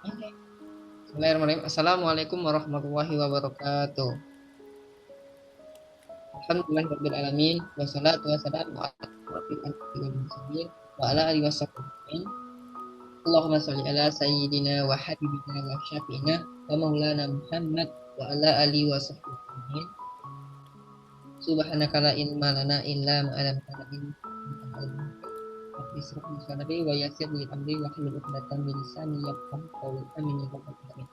Oke. Bismillahirrahmanirrahim. Assalamualaikum warahmatullahi wabarakatuh. Alhamdulillahirabbil alamin wassalatu wassalamu ala asyrofil anbiya'i wal mursalin wa ala alihi wasallam. Allahumma shalli ala sayyidina wa habibina wa syafiina wa maulana Muhammad wa ala alihi wa sahbihi. Subhanaka la ilma lana illa ma 'allamtana innaka antal alimul hakim. Rabbi ishrah li sadri wa yassir li amri wa hlul 'uqdatam min lisani yafqahu qawli. Amin ya rabbal alamin.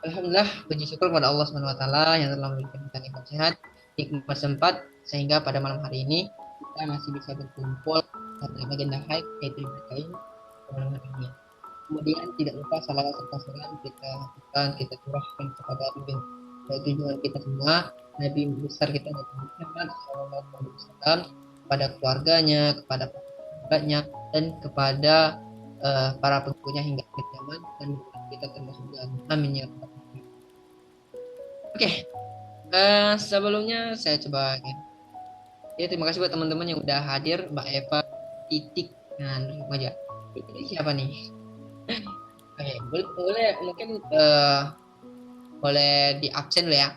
Alhamdulillah, puji syukur kepada Allah Subhanahu wa taala yang telah memberikan kita nikmat sehat, nikmat sempat sehingga pada malam hari ini kita masih bisa berkumpul dalam agenda haid yaitu ibadah ilmu pada malam hari ini. Kemudian tidak lupa salawat serta salam kita lakukan, kita curahkan kepada tujuan kita semua, Nabi besar kita Nabi Muhammad SAW, kepada keluarganya, kepada sahabatnya, dan kepada para pengikutnya hingga akhir zaman, dan kita termasuk dalam amin ya rabbal alamin. Oke, sebelumnya saya coba ya, terima kasih buat teman-teman yang udah hadir, Mbak Eva, Titik, nah aja. Ini siapa nih? Oke, boleh mungkin boleh di absen dulu ya.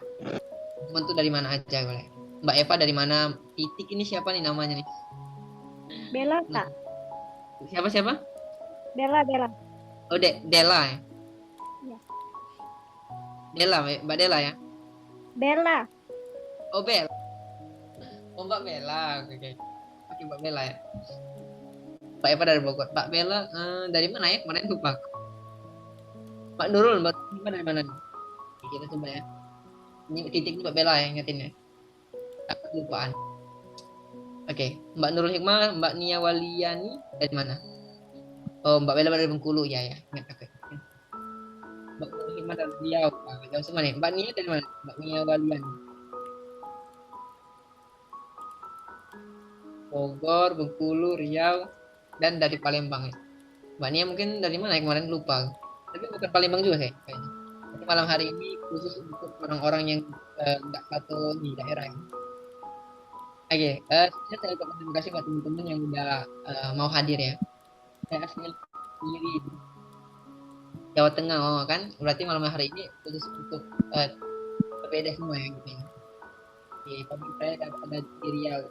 Teman tuh dari mana aja boleh. Mbak Eva dari mana? Titik ini siapa nih namanya nih? Bella, Kak. Siapa siapa? Bella. Oh, Dela ya. Ya. Dela, Mbak Dela ya. Bella. Oh, Bel. Oh, Mbak Bella. Oke. Oke, Mbak Bella ya. Mbak Eva dari Bogor. Mbak Bella dari mana ya? Kemarin lupa. Mbak Nurul, Mbak Nurul dari mana nih? Oke, kita coba ya. Ini titik ini Mbak Bella ya, ingetin ya. Takut lupaan. Oke, Mbak Nurul Hikmah, Mbak Nia Waliani dari mana? Oh, Mbak Bella dari Bengkulu ya ya. Ingat oke. Mbak Nurul Hikmah dari Riau. Nah, jauh semua nih. Mbak Nia dari mana? Mbak Nia Waliani. Bogor, Bengkulu, Riau, dan dari Palembang ya. Mbak Nia mungkin dari mana ya kemarin lupa. Tapi bukan Palembang juga sih kayaknya. Jadi malam hari ini khusus untuk orang-orang yang nggak satu di daerah ya. Oke, saya ucapkan terima kasih buat teman-teman yang udah mau hadir ya. Saya asli sendiri di Jawa Tengah, oh kan? Berarti malam hari ini khusus untuk berbeda semua ya gitu ya. Di pabrik saya ada di Riau.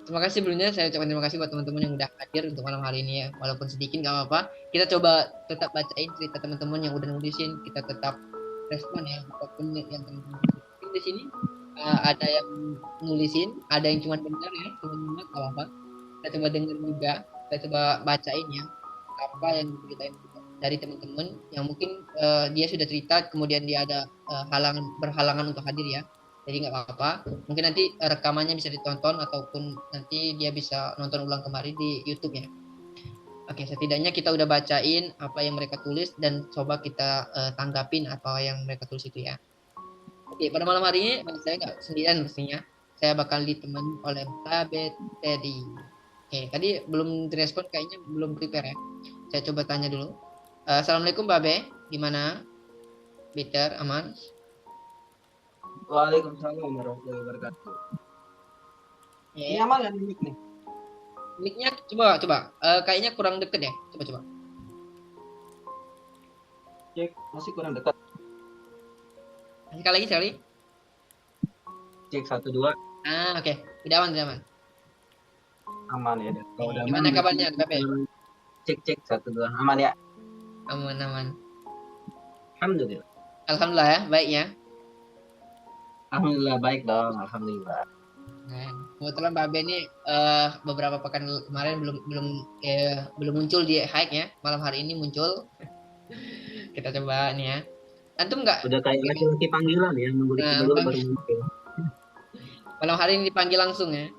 Terima kasih sebelumnya saya ucapkan terima kasih buat teman-teman yang udah hadir untuk malam hari ini ya. Walaupun sedikit nggak apa-apa. Kita coba tetap bacain cerita teman-teman yang udah nulisin. Kita tetap respon ya. Apapun yang teman-teman nulisin. Mungkin di sini ada yang nulisin, ada yang cuma dengar ya, cuma nyimak nggak apa-apa. Kita coba dengar juga. Kita coba bacain ya apa yang diceritain dari teman-teman yang mungkin dia sudah cerita, kemudian dia ada berhalangan untuk hadir ya. Jadi nggak apa-apa. Mungkin nanti rekamannya bisa ditonton ataupun nanti dia bisa nonton ulang kembali di YouTube ya. Oke, setidaknya kita udah bacain apa yang mereka tulis dan coba kita tanggapin apa yang mereka tulis itu ya. Oke, pada malam hari ini saya nggak sendirian pastinya. Saya bakal ditemani oleh Mbak Teddy. Oke, tadi belum direspon kayaknya belum prepare ya. Saya coba tanya dulu. Assalamualaikum Mbak Be, gimana? Peter, aman? Waalaikumsalam warahmatullahi wabarakatuh. Ini Ya, aman nggak nih mic nih? mic-nya coba. Kayaknya kurang deket ya. Coba. Cek, masih kurang dekat. Sekali. Cek 1 2. Oke. Udah aman. Aman ya. Kalau udah aman, Gimana kabarnya, Mbak Be? cek 1 2. Aman ya. Aman. Alhamdulillah. Alhamdulillah ya, baik ya. Alhamdulillah baik dong. Alhamdulillah. Nah, kebetulan Mbak Be ini beberapa pekan kemarin belum muncul di hike ya. Malam hari ini muncul. Kita coba nih ya. Antum nggak? Udah kayak laki-laki panggilan ya. Nunggu Nah, dulu baru muncul. malam hari ini dipanggil langsung ya.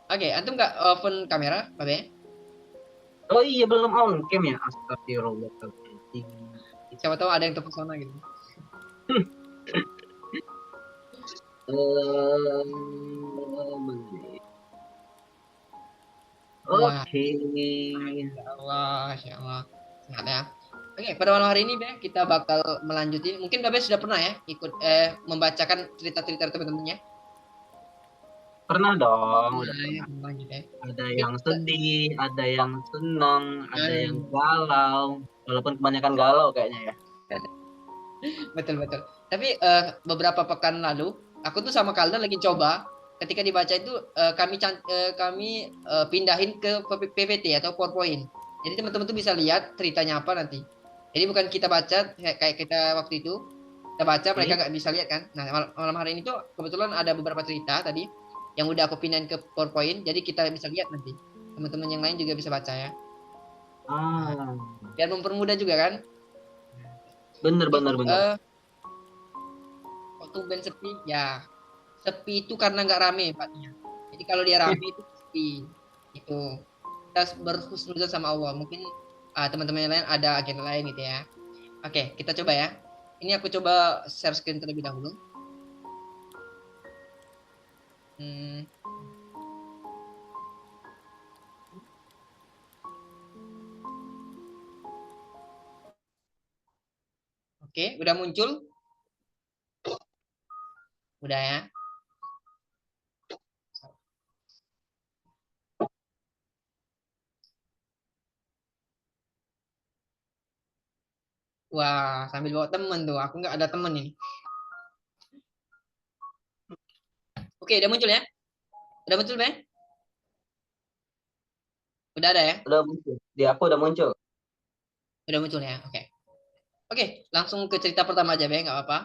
Oke, antum nggak open kamera, Mbak Be? Oh iya, belum on cam ya. Astagfirullah. Siapa tahu ada yang terpesona gitu. Wah, Oke. Masya Allah. Sehat ya. Oke, pada malam hari ini Be, kita bakal melanjutin. Mungkin Mbak Be sudah pernah ya ikut membacakan cerita-cerita teman-temannya. Pernah dong, udah Nah, ya, pernah. pernah juga ya. Ada Tapi yang sedih, ada yang senang, ada yang eh, galau. Walaupun kebanyakan galau kayaknya ya. betul betul. Tapi beberapa pekan lalu aku tuh sama Kalda lagi coba ketika dibaca itu kami pindahin ke PPT atau PowerPoint. Jadi teman-teman tuh bisa lihat ceritanya apa nanti. Jadi bukan kita baca kayak kita waktu itu kita baca mereka Oke. nggak bisa lihat kan. Nah malam hari ini tuh kebetulan ada beberapa cerita tadi yang udah aku pindahin ke PowerPoint. Jadi kita bisa lihat nanti. Teman-teman yang lain juga bisa baca ya. Nah, Ah, biar mempermudah juga kan. bener Terus bener bener. waktu band sepi ya sepi itu karena nggak rame Paknya. Jadi kalau dia rame itu sepi itu kita berhusnuzon sama Allah. Mungkin teman-teman yang lain ada agenda lain gitu ya. Oke, kita coba ya. Ini aku coba share screen terlebih dahulu. Hmm, oke, udah muncul? Udah ya. Wah, sambil bawa temen tuh. Aku nggak ada temen ini. Oke, udah muncul ya? Udah muncul, Bang? Udah ada ya? Udah muncul. Di aku udah muncul. Udah muncul ya? Oke. Oke, langsung ke cerita pertama aja, Bang. Nggak apa-apa.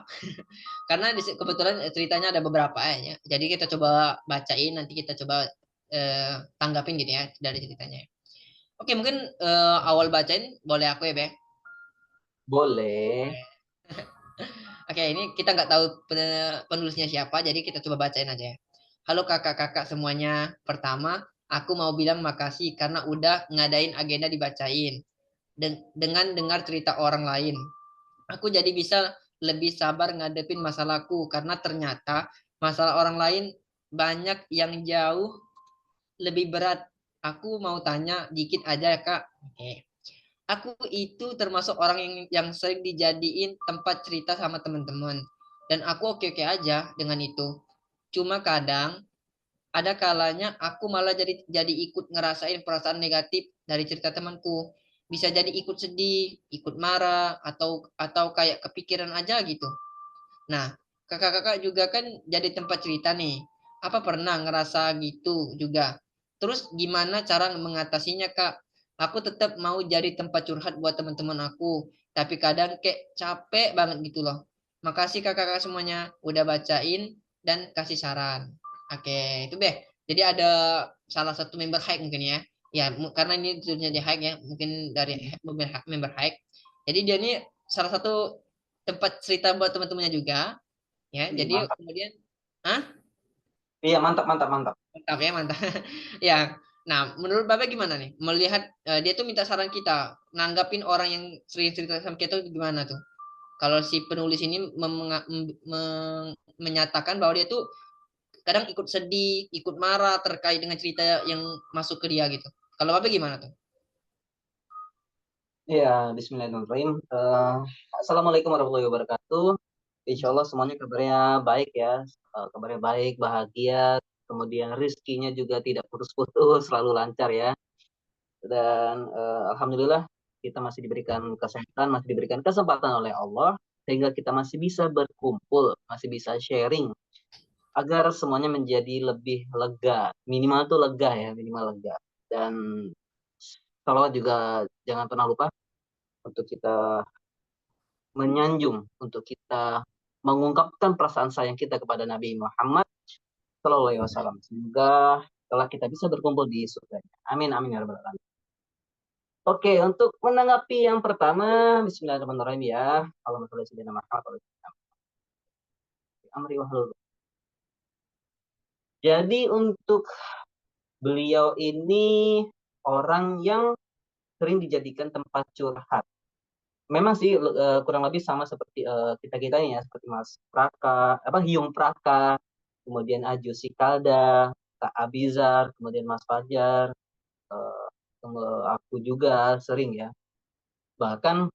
Karena kebetulan ceritanya ada beberapa ya. Jadi kita coba bacain, nanti kita coba tanggapin gitu ya dari ceritanya. Oke, mungkin awal bacain boleh aku ya, Bang? Boleh. Oke, ini kita nggak tahu penulisnya siapa, jadi kita coba bacain aja ya. Halo kakak-kakak semuanya. Pertama, aku mau bilang makasih karena udah ngadain agenda dibacain. Dengan dengar cerita orang lain. Aku jadi bisa lebih sabar ngadepin masalahku karena ternyata masalah orang lain banyak yang jauh lebih berat. Aku mau tanya dikit aja ya Kak. Oke. Aku itu termasuk orang yang sering dijadiin tempat cerita sama teman-teman. Dan aku oke-oke aja dengan itu. Cuma kadang ada kalanya aku malah jadi ikut ngerasain perasaan negatif dari cerita temanku. Bisa jadi ikut sedih, ikut marah, atau kayak kepikiran aja gitu. Nah, kakak-kakak juga kan jadi tempat cerita nih. Apa pernah ngerasa gitu juga? Terus gimana cara mengatasinya, Kak? Aku tetap mau jadi tempat curhat buat teman-teman aku, tapi kadang kayak capek banget gitu loh. Makasih kakak-kakak semuanya udah bacain dan kasih saran. Oke, itu deh. Jadi ada salah satu member Hike mungkin ya. Ya, karena ini judulnya di Hike ya, mungkin dari member Hike. Jadi dia ini salah satu tempat cerita buat teman-temannya juga ya Ih, jadi mantap. kemudian ah Iya, mantap mantap mantap. mantap ya mantap ya nah menurut bapak gimana nih melihat dia tuh minta saran kita nanggapin orang yang sering cerita sama kita tuh gimana tuh kalau si penulis ini menyatakan bahwa dia tuh kadang ikut sedih ikut marah terkait dengan cerita yang masuk ke dia gitu kalau bapak gimana tuh Iya, Bismillahirrahmanirrahim. Assalamualaikum warahmatullahi wabarakatuh. Insya Allah semuanya kabarnya baik ya. Kabarnya baik, bahagia. Kemudian rizkinya juga tidak putus-putus, selalu lancar ya. Dan Alhamdulillah kita masih diberikan kesehatan, masih diberikan kesempatan oleh Allah. Sehingga kita masih bisa berkumpul, masih bisa sharing. Agar semuanya menjadi lebih lega. Minimal tuh lega ya, minimal lega. Dan salawat juga jangan pernah lupa untuk kita menyanjung, untuk kita mengungkapkan perasaan sayang kita kepada Nabi Muhammad Shallallahu Alaihi Wasallam. Semoga setelah kita bisa berkumpul di surga. Amin amin ya rabbal alamin. Oke, untuk menanggapi yang pertama, Bismillahirrahmanirrahim ya. Allahumma sholli ala sayyidina Muhammad. Amri wahlul. Jadi untuk beliau ini orang yang sering dijadikan tempat curhat. Memang sih kurang lebih sama seperti kita kita ya, seperti Mas Praka, apa Hyung Praka, kemudian Aju Sikalda, Kak Abizar, kemudian Mas Fajar, eh, aku juga sering ya. Bahkan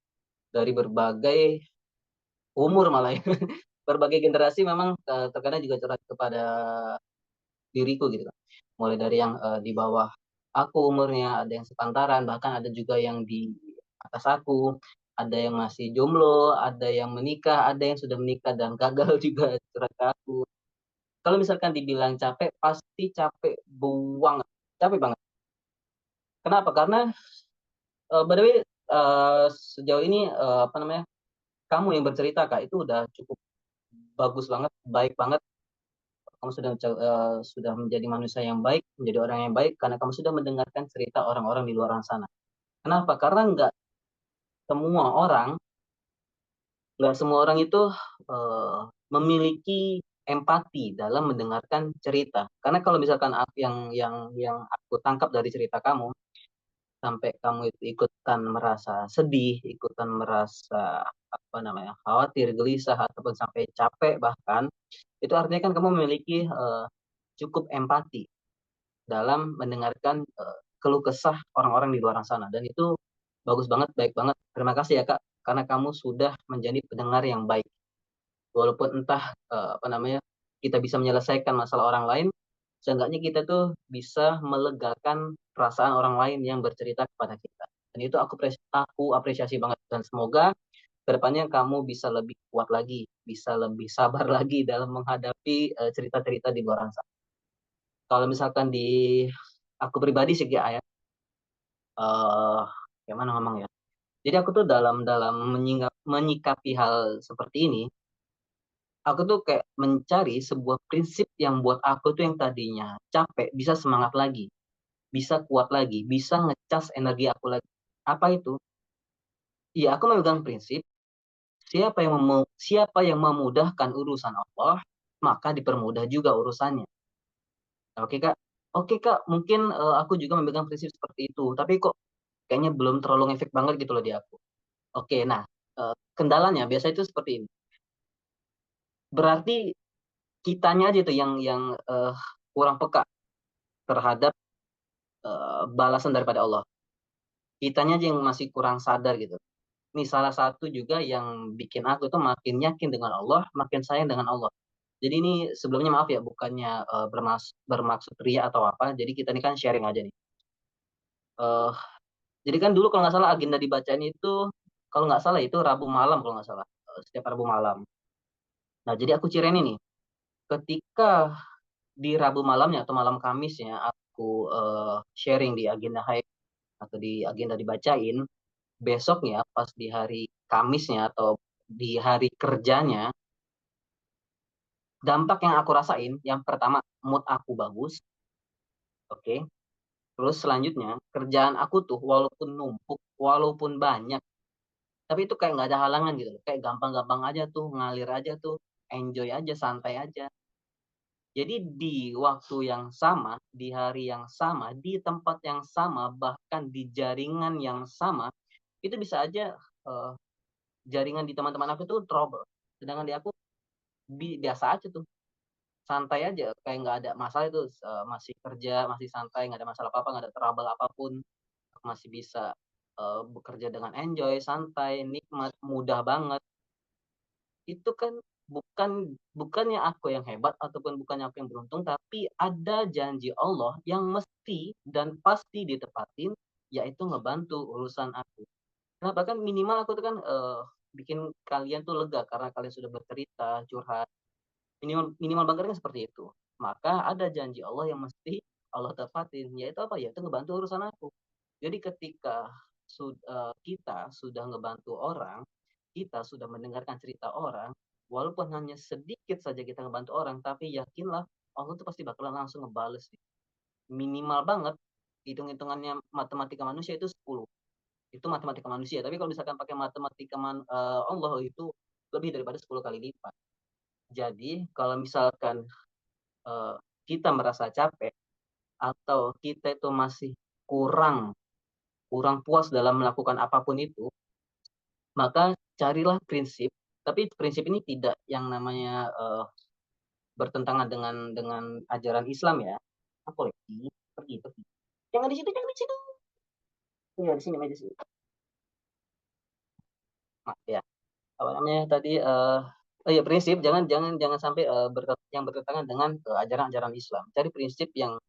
dari berbagai umur malah ya, berbagai generasi memang terkadang juga curhat kepada diriku gitu kan. Mulai dari yang di bawah aku umurnya, ada yang sepantaran, bahkan ada juga yang di atas aku, ada yang masih jomblo, ada yang menikah, ada yang sudah menikah dan gagal juga curhat ke aku. Kalau misalkan dibilang capek, pasti capek banget. Kenapa? Karena by the way, sejauh ini apa namanya, kamu yang bercerita Kak, itu udah cukup bagus banget, baik banget. Kamu sudah menjadi manusia yang baik, menjadi orang yang baik karena kamu sudah mendengarkan cerita orang-orang di luar sana. Kenapa? Karena semua orang nggak semua orang itu memiliki empati dalam mendengarkan cerita. Karena kalau misalkan yang aku tangkap dari cerita kamu, sampai kamu itu ikutan merasa sedih, ikutan merasa apa namanya, khawatir, gelisah, ataupun sampai capek bahkan, itu artinya kan kamu memiliki cukup empati dalam mendengarkan keluh kesah orang-orang di luar sana. Dan itu bagus banget, baik banget. Terima kasih ya Kak, karena kamu sudah menjadi pendengar yang baik. Walaupun entah apa namanya, kita bisa menyelesaikan masalah orang lain, seenggaknya kita tuh bisa melegakan perasaan orang lain yang bercerita kepada kita. Dan itu aku apresiasi banget. Dan semoga kedepannya kamu bisa lebih kuat lagi, bisa lebih sabar lagi dalam menghadapi cerita-cerita di luar sana. Kalau misalkan di aku pribadi sih ya, eh gimana ngomong ya. Jadi aku tuh dalam dalam menyikapi hal seperti ini, aku tuh kayak mencari sebuah prinsip yang buat aku tuh yang tadinya capek bisa semangat lagi, bisa kuat lagi, bisa ngecas energi aku lagi. Apa itu? Iya, aku memegang prinsip siapa yang memudahkan urusan Allah, maka dipermudah juga urusannya. Oke Kak, oke Kak, mungkin aku juga memegang prinsip seperti itu, tapi kok kayaknya belum terlalu ngefek banget gitu loh di aku. Oke, nah kendalanya biasa itu seperti ini. Berarti kitanya aja tuh yang kurang peka terhadap balasan daripada Allah. Kitanya aja yang masih kurang sadar gitu. Ini salah satu juga yang bikin aku tuh makin yakin dengan Allah, makin sayang dengan Allah. Jadi ini sebelumnya maaf ya, bukannya bermaksud ria atau apa. Jadi kita ini kan sharing aja nih. Eh, jadi kan dulu kalau nggak salah agenda dibacanya itu, kalau nggak salah itu Rabu malam kalau nggak salah. Setiap Rabu malam. Nah jadi aku cirain ini. Ketika di Rabu malamnya atau malam Kamisnya aku sharing di agenda high atau di agenda dibacain, besoknya pas di hari Kamisnya atau di hari kerjanya, dampak yang aku rasain, yang pertama mood aku bagus, oke. Terus selanjutnya kerjaan aku tuh walaupun numpuk, walaupun banyak, tapi itu kayak nggak ada halangan gitu, kayak gampang-gampang aja tuh, ngalir aja tuh, enjoy aja, santai aja. Jadi di waktu yang sama, di hari yang sama, di tempat yang sama, bahkan di jaringan yang sama, itu bisa aja eh, jaringan di teman-teman aku tuh trouble. Sedangkan di aku biasa aja tuh, santai aja, kayak nggak ada masalah itu, masih kerja, masih santai, nggak ada masalah apa-apa, nggak ada trouble apapun, masih bisa bekerja dengan enjoy, santai, nikmat, mudah banget. Itu kan bukannya aku yang hebat ataupun bukannya aku yang beruntung, tapi ada janji Allah yang mesti dan pasti ditepatin, yaitu ngebantu urusan aku. Nah, bahkan minimal aku tuh kan bikin kalian tuh lega karena kalian sudah bercerita, curhat. Minimal minimal banget kan seperti itu. Maka ada janji Allah yang mesti Allah tepatin, yaitu apa? Yaitu ngebantu urusan aku. Jadi ketika kita sudah ngebantu orang, kita sudah mendengarkan cerita orang, walaupun hanya sedikit saja kita ngebantu orang, tapi yakinlah Allah tuh pasti bakalan langsung ngebales. Minimal banget, hitung-hitungannya matematika manusia itu 10. Itu matematika manusia. Tapi kalau misalkan pakai matematika Allah itu lebih daripada 10 kali lipat. Jadi kalau misalkan eh, kita merasa capek atau kita itu masih kurang kurang puas dalam melakukan apapun itu, maka carilah prinsip. Tapi prinsip ini tidak yang namanya bertentangan dengan ajaran Islam ya. Apa lagi? Pergi, pergi. Jangan di situ, jangan di situ. Ya di sini aja sih. Maaf ya. Apa namanya tadi? Oh iya, prinsip jangan jangan jangan sampai yang bertentangan dengan ajaran-ajaran Islam. Cari prinsip yang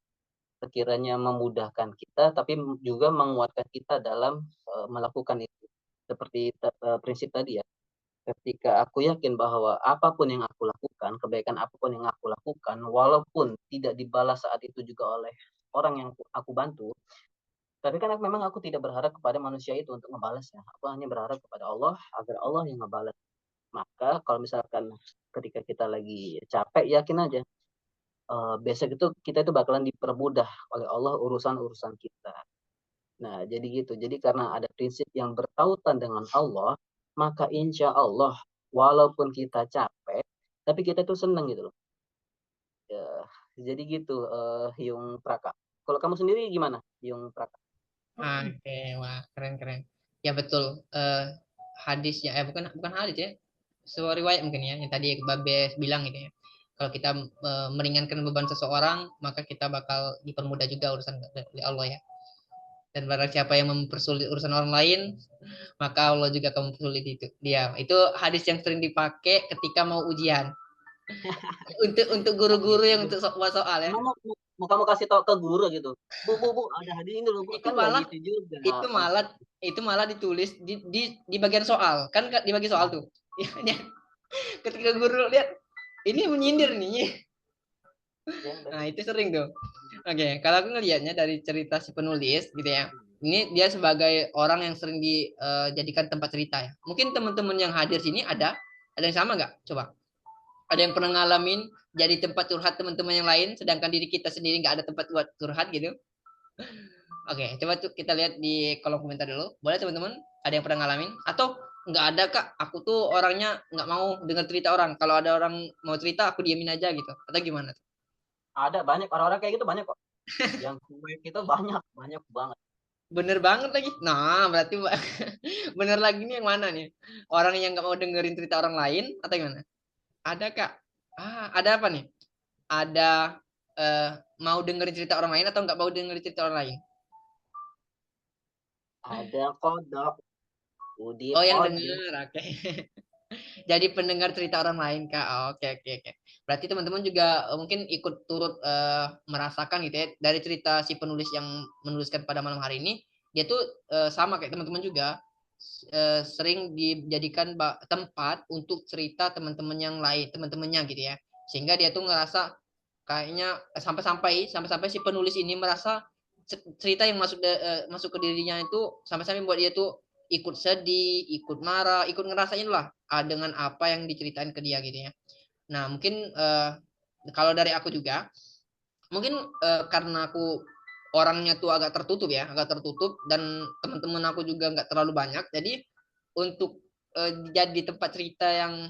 sekiranya memudahkan kita, tapi juga menguatkan kita dalam melakukan itu. Seperti prinsip tadi ya. Ketika aku yakin bahwa apapun yang aku lakukan, kebaikan apapun yang aku lakukan, walaupun tidak dibalas saat itu juga oleh orang yang aku bantu, tapi kan memang aku tidak berharap kepada manusia itu untuk membalasnya. Aku hanya berharap kepada Allah agar Allah yang membalas. Maka kalau misalkan ketika kita lagi capek, yakin aja besok itu kita itu bakalan dipermudah oleh Allah urusan-urusan kita. Nah, jadi gitu. Jadi karena ada prinsip yang bertautan dengan Allah, maka insya Allah walaupun kita capek, tapi kita tuh seneng gitu loh. Ya, jadi gitu, Yung Praka. Kalau kamu sendiri gimana, Yung Praka? Oke, wah keren keren. Ya betul. Hadisnya, bukan bukan hadis ya. Sebuah riwayat mungkin ya, yang tadi Babes bilang gitu ya. Kalau kita meringankan beban seseorang, maka kita bakal dipermudah juga urusan oleh Allah ya. Dan barang siapa yang mempersulit urusan orang lain, maka Allah juga akan mempersulit itu dia. Itu hadis yang sering dipakai ketika mau ujian. Untuk guru-guru yang untuk soal ya. Emang mau kamu kasih tahu ke guru gitu, bu, ada hadis ini loh bu, Itu kan nggak malah gitu juga. itu malah itu malah ditulis di bagian soal. Kan dibagi soal tuh. Ketika guru lihat ini menyindir nih. Ya, Nah, itu sering tuh. Oke, kalau aku ngelihatnya dari cerita si penulis gitu ya. Ini dia sebagai orang yang sering dijadikan tempat cerita ya. Mungkin teman-teman yang hadir sini ada yang sama nggak? Coba. Ada yang pernah ngalamin jadi tempat curhat teman-teman yang lain, sedangkan diri kita sendiri nggak ada tempat buat curhat gitu. Oke, coba tuh kita lihat di kolom komentar dulu. Boleh teman-teman? Ada yang pernah ngalamin? Atau nggak ada kak? Aku tuh orangnya nggak mau dengar cerita orang. Kalau ada orang mau cerita, aku diamin aja gitu. Atau gimana? ada banyak orang-orang kayak gitu banyak kok. Yang cuek itu banyak, banyak banget. Bener banget lagi. Nah, berarti bener lagi nih yang mana nih? Orang yang nggak mau dengerin cerita orang lain atau gimana? Ada kak? Ada apa nih? Ada eh, mau dengerin cerita orang lain atau nggak mau dengerin cerita orang lain? Ada kodok, Udip, Oh, yang Odin. denger, oke. Jadi pendengar cerita orang lain kak. Oh, oke oke oke. Berarti teman-teman juga mungkin ikut turut merasakan gitu ya dari cerita si penulis yang menuliskan pada malam hari ini. Dia tuh sama kayak teman-teman juga sering dijadikan tempat untuk cerita teman-teman yang lain, teman-temannya gitu ya. Sehingga dia tuh ngerasa kayaknya sampai-sampai si penulis ini merasa cerita yang masuk ke dirinya itu sampai-sampai buat dia tuh ikut sedih, ikut marah, ikut ngerasain lah dengan apa yang diceritain ke dia gitu ya. Nah, mungkin kalau dari aku juga, mungkin karena aku orangnya tuh agak tertutup ya, agak tertutup dan teman-teman aku juga nggak terlalu banyak. Jadi untuk jadi tempat cerita yang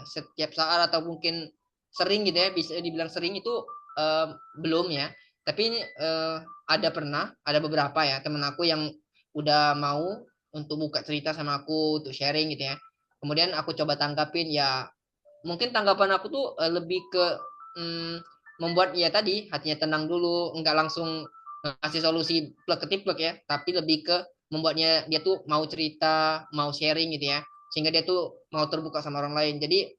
setiap saat atau mungkin sering gitu ya, bisa dibilang sering itu eh, belum ya. Tapi ada beberapa ya teman aku yang udah mau untuk buka cerita sama aku, untuk sharing gitu ya. Kemudian aku coba tanggapin ya, mungkin tanggapan aku tuh lebih ke mm, membuat ya tadi hatinya tenang dulu, enggak langsung ngasih solusi plek ketiplek ya, tapi lebih ke membuatnya dia tuh mau cerita, mau sharing gitu ya, sehingga dia tuh mau terbuka sama orang lain. Jadi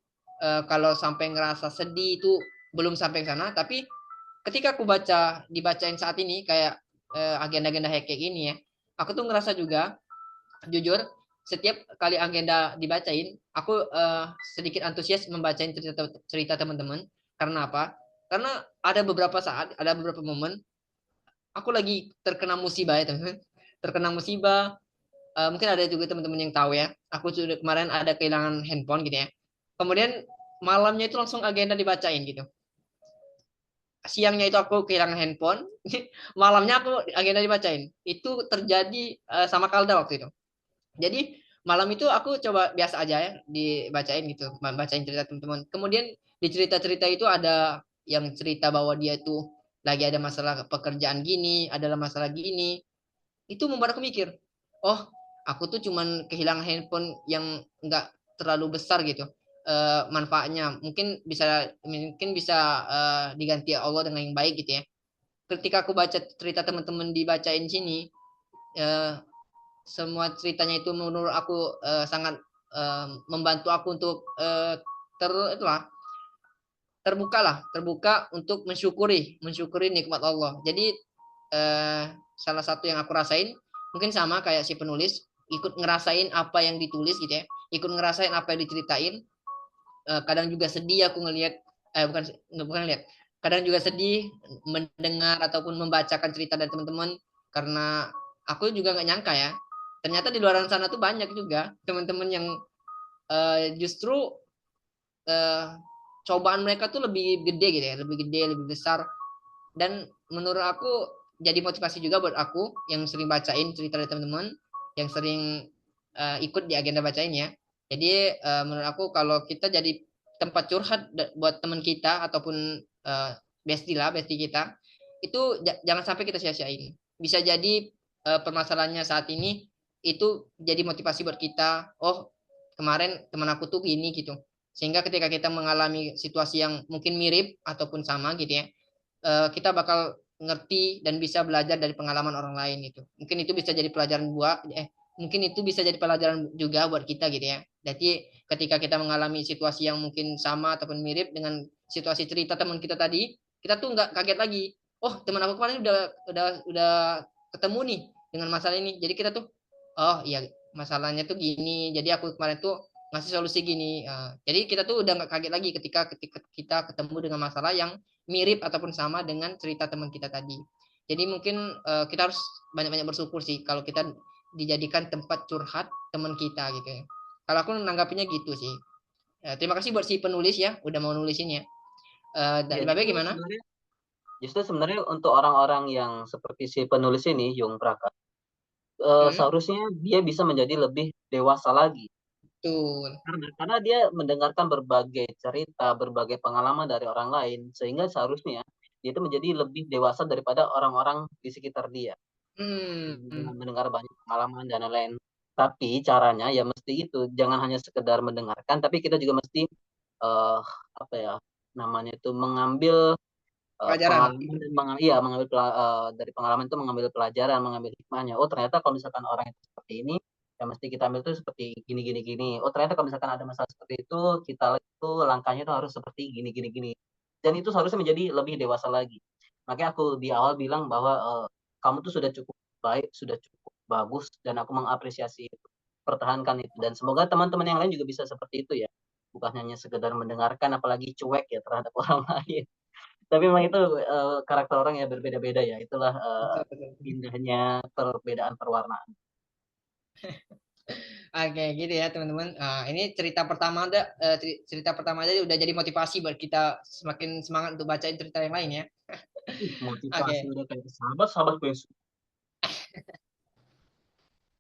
kalau sampai ngerasa sedih itu belum sampai ke sana, tapi ketika aku dibacain saat ini kayak agenda-agenda kayak gini ya, aku tuh ngerasa juga jujur setiap kali agenda dibacain aku sedikit antusias membacain cerita teman-teman. Karena apa? Karena ada beberapa momen aku lagi terkena musibah ya teman-teman, terkena musibah. Mungkin ada juga teman-teman yang tahu ya, aku sudah kemarin ada kehilangan handphone gitu ya, kemudian malamnya itu langsung agenda dibacain gitu. Siangnya itu aku kehilangan handphone, malamnya aku agenda dibacain. Itu terjadi sama Kalda waktu itu. Jadi malam itu aku coba biasa aja ya dibacain gitu, bacain cerita teman-teman. Kemudian di cerita-cerita itu ada yang cerita bahwa dia itu lagi ada masalah pekerjaan gini, adalah masalah gini. Itu membuat aku mikir, oh aku tuh cuman kehilangan handphone yang nggak terlalu besar gitu manfaatnya. Mungkin bisa diganti Allah dengan yang baik gitu ya. Ketika aku baca cerita teman-teman dibacain sini, eh, semua ceritanya itu menurut aku sangat membantu aku untuk itulah terbuka untuk mensyukuri nikmat Allah. Jadi salah satu yang aku rasain mungkin sama kayak si penulis, ikut ngerasain apa yang ditulis gitu ya, ikut ngerasain apa yang diceritain. Kadang juga sedih aku ngelihat, bukan lihat, kadang juga sedih mendengar ataupun membacakan cerita dari teman-teman, karena aku juga nggak nyangka ya, ternyata di luar sana tuh banyak juga teman-teman yang justru eh, cobaan mereka tuh lebih gede gitu ya, lebih gede, lebih besar. Dan menurut aku jadi motivasi juga buat aku yang sering bacain cerita dari teman-teman, yang sering ikut di agenda bacain ya. Jadi menurut aku kalau kita jadi tempat curhat buat teman kita ataupun bestie kita, itu jangan sampai kita sia-siain. Bisa jadi permasalahannya saat ini itu jadi motivasi buat kita. Oh, kemarin teman aku tuh gini gitu. Sehingga ketika kita mengalami situasi yang mungkin mirip ataupun sama gitu ya, kita bakal ngerti dan bisa belajar dari pengalaman orang lain itu. Mungkin itu bisa jadi pelajaran mungkin itu bisa jadi pelajaran juga buat kita gitu ya. Jadi ketika kita mengalami situasi yang mungkin sama ataupun mirip dengan situasi cerita teman kita tadi, kita tuh nggak kaget lagi. Oh, teman aku kemarin udah ketemu nih dengan masalah ini. Jadi kita tuh, oh iya, masalahnya tuh gini. Jadi aku kemarin tuh ngasih solusi gini. Jadi kita tuh udah nggak kaget lagi ketika kita ketemu dengan masalah yang mirip ataupun sama dengan cerita teman kita tadi. Jadi mungkin kita harus banyak-banyak bersyukur sih kalau kita dijadikan tempat curhat teman kita gitu ya. Kalau aku nanggapinya gitu sih. Terima kasih buat si penulis ya, udah mau nulisin ya. Ya, Dan Babe gimana? justru sebenarnya untuk orang-orang yang seperti si penulis ini, Yung Praka, Hmm, seharusnya dia bisa menjadi lebih dewasa lagi. betul. Karena dia mendengarkan berbagai cerita, berbagai pengalaman dari orang lain, sehingga seharusnya dia itu menjadi lebih dewasa daripada orang-orang di sekitar dia. Hmm, Dengan mendengar banyak pengalaman dan lain-lain. Tapi caranya ya mesti itu, jangan hanya sekedar mendengarkan, tapi kita juga mesti eh apa ya namanya itu mengambil pelajaran. pengalaman dan mengambil dari pengalaman itu mengambil pelajaran, mengambil hikmahnya. Oh ternyata kalau misalkan orang itu seperti ini, yang mesti kita ambil itu seperti gini gini gini. Oh ternyata kalau misalkan ada masalah seperti itu, kita itu langkahnya itu harus seperti gini gini gini. Dan itu seharusnya menjadi lebih dewasa lagi. Makanya aku di awal bilang bahwa kamu tuh sudah cukup baik, sudah cukup bagus, dan aku mengapresiasi itu. Pertahankan itu. Dan semoga teman-teman yang lain juga bisa seperti itu ya. Bukan hanya sekedar mendengarkan, apalagi cuek ya terhadap orang lain. Tapi memang itu karakter orang ya berbeda-beda ya. Itulah Betul, betul, betul. indahnya perbedaan perwarnaan. Oke, gitu ya teman-teman. Ini cerita pertama aja udah jadi motivasi buat kita semakin semangat untuk bacain cerita yang lain ya. Motivasi Oke, udah kayak sahabat-sahabat gue.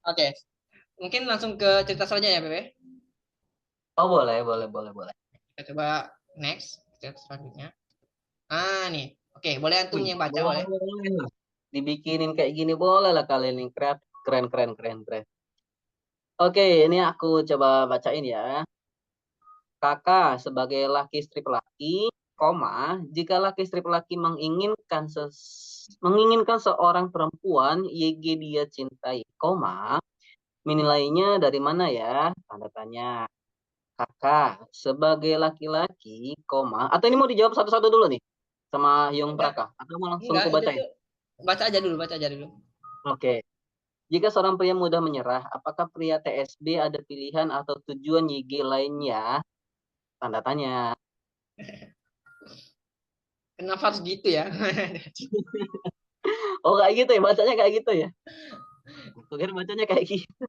oke. Mungkin langsung ke cerita selanjutnya ya, Bebe. Oh boleh, boleh, boleh, boleh. Kita coba next cerita selanjutnya. Nih. Oke, boleh antum Wih, yang baca, boleh. boleh lah. Dibikinin kayak gini boleh lah kalian yang kreatif. Keren, keren, keren, keren. Oke, ini aku coba bacain ya. Kakak sebagai laki strip laki, koma, jika laki strip laki menginginkan seorang perempuan YG dia cintai, koma, menilainya dari mana ya? Tanda tanya. Kakak sebagai laki-laki, koma, atau ini mau dijawab satu-satu dulu nih sama Yung Enggak, Praka, atau mau langsung enggak, aku itu bacain? tuh baca aja dulu, baca aja dulu. Oke. Jika seorang pria mudah menyerah, apakah pria TSB ada pilihan atau tujuan YG lainnya? Tanda tanya. Kenapa harus gitu ya? Oh kayak gitu ya, bacanya kayak gitu ya. Aku kira bacanya kayak gitu.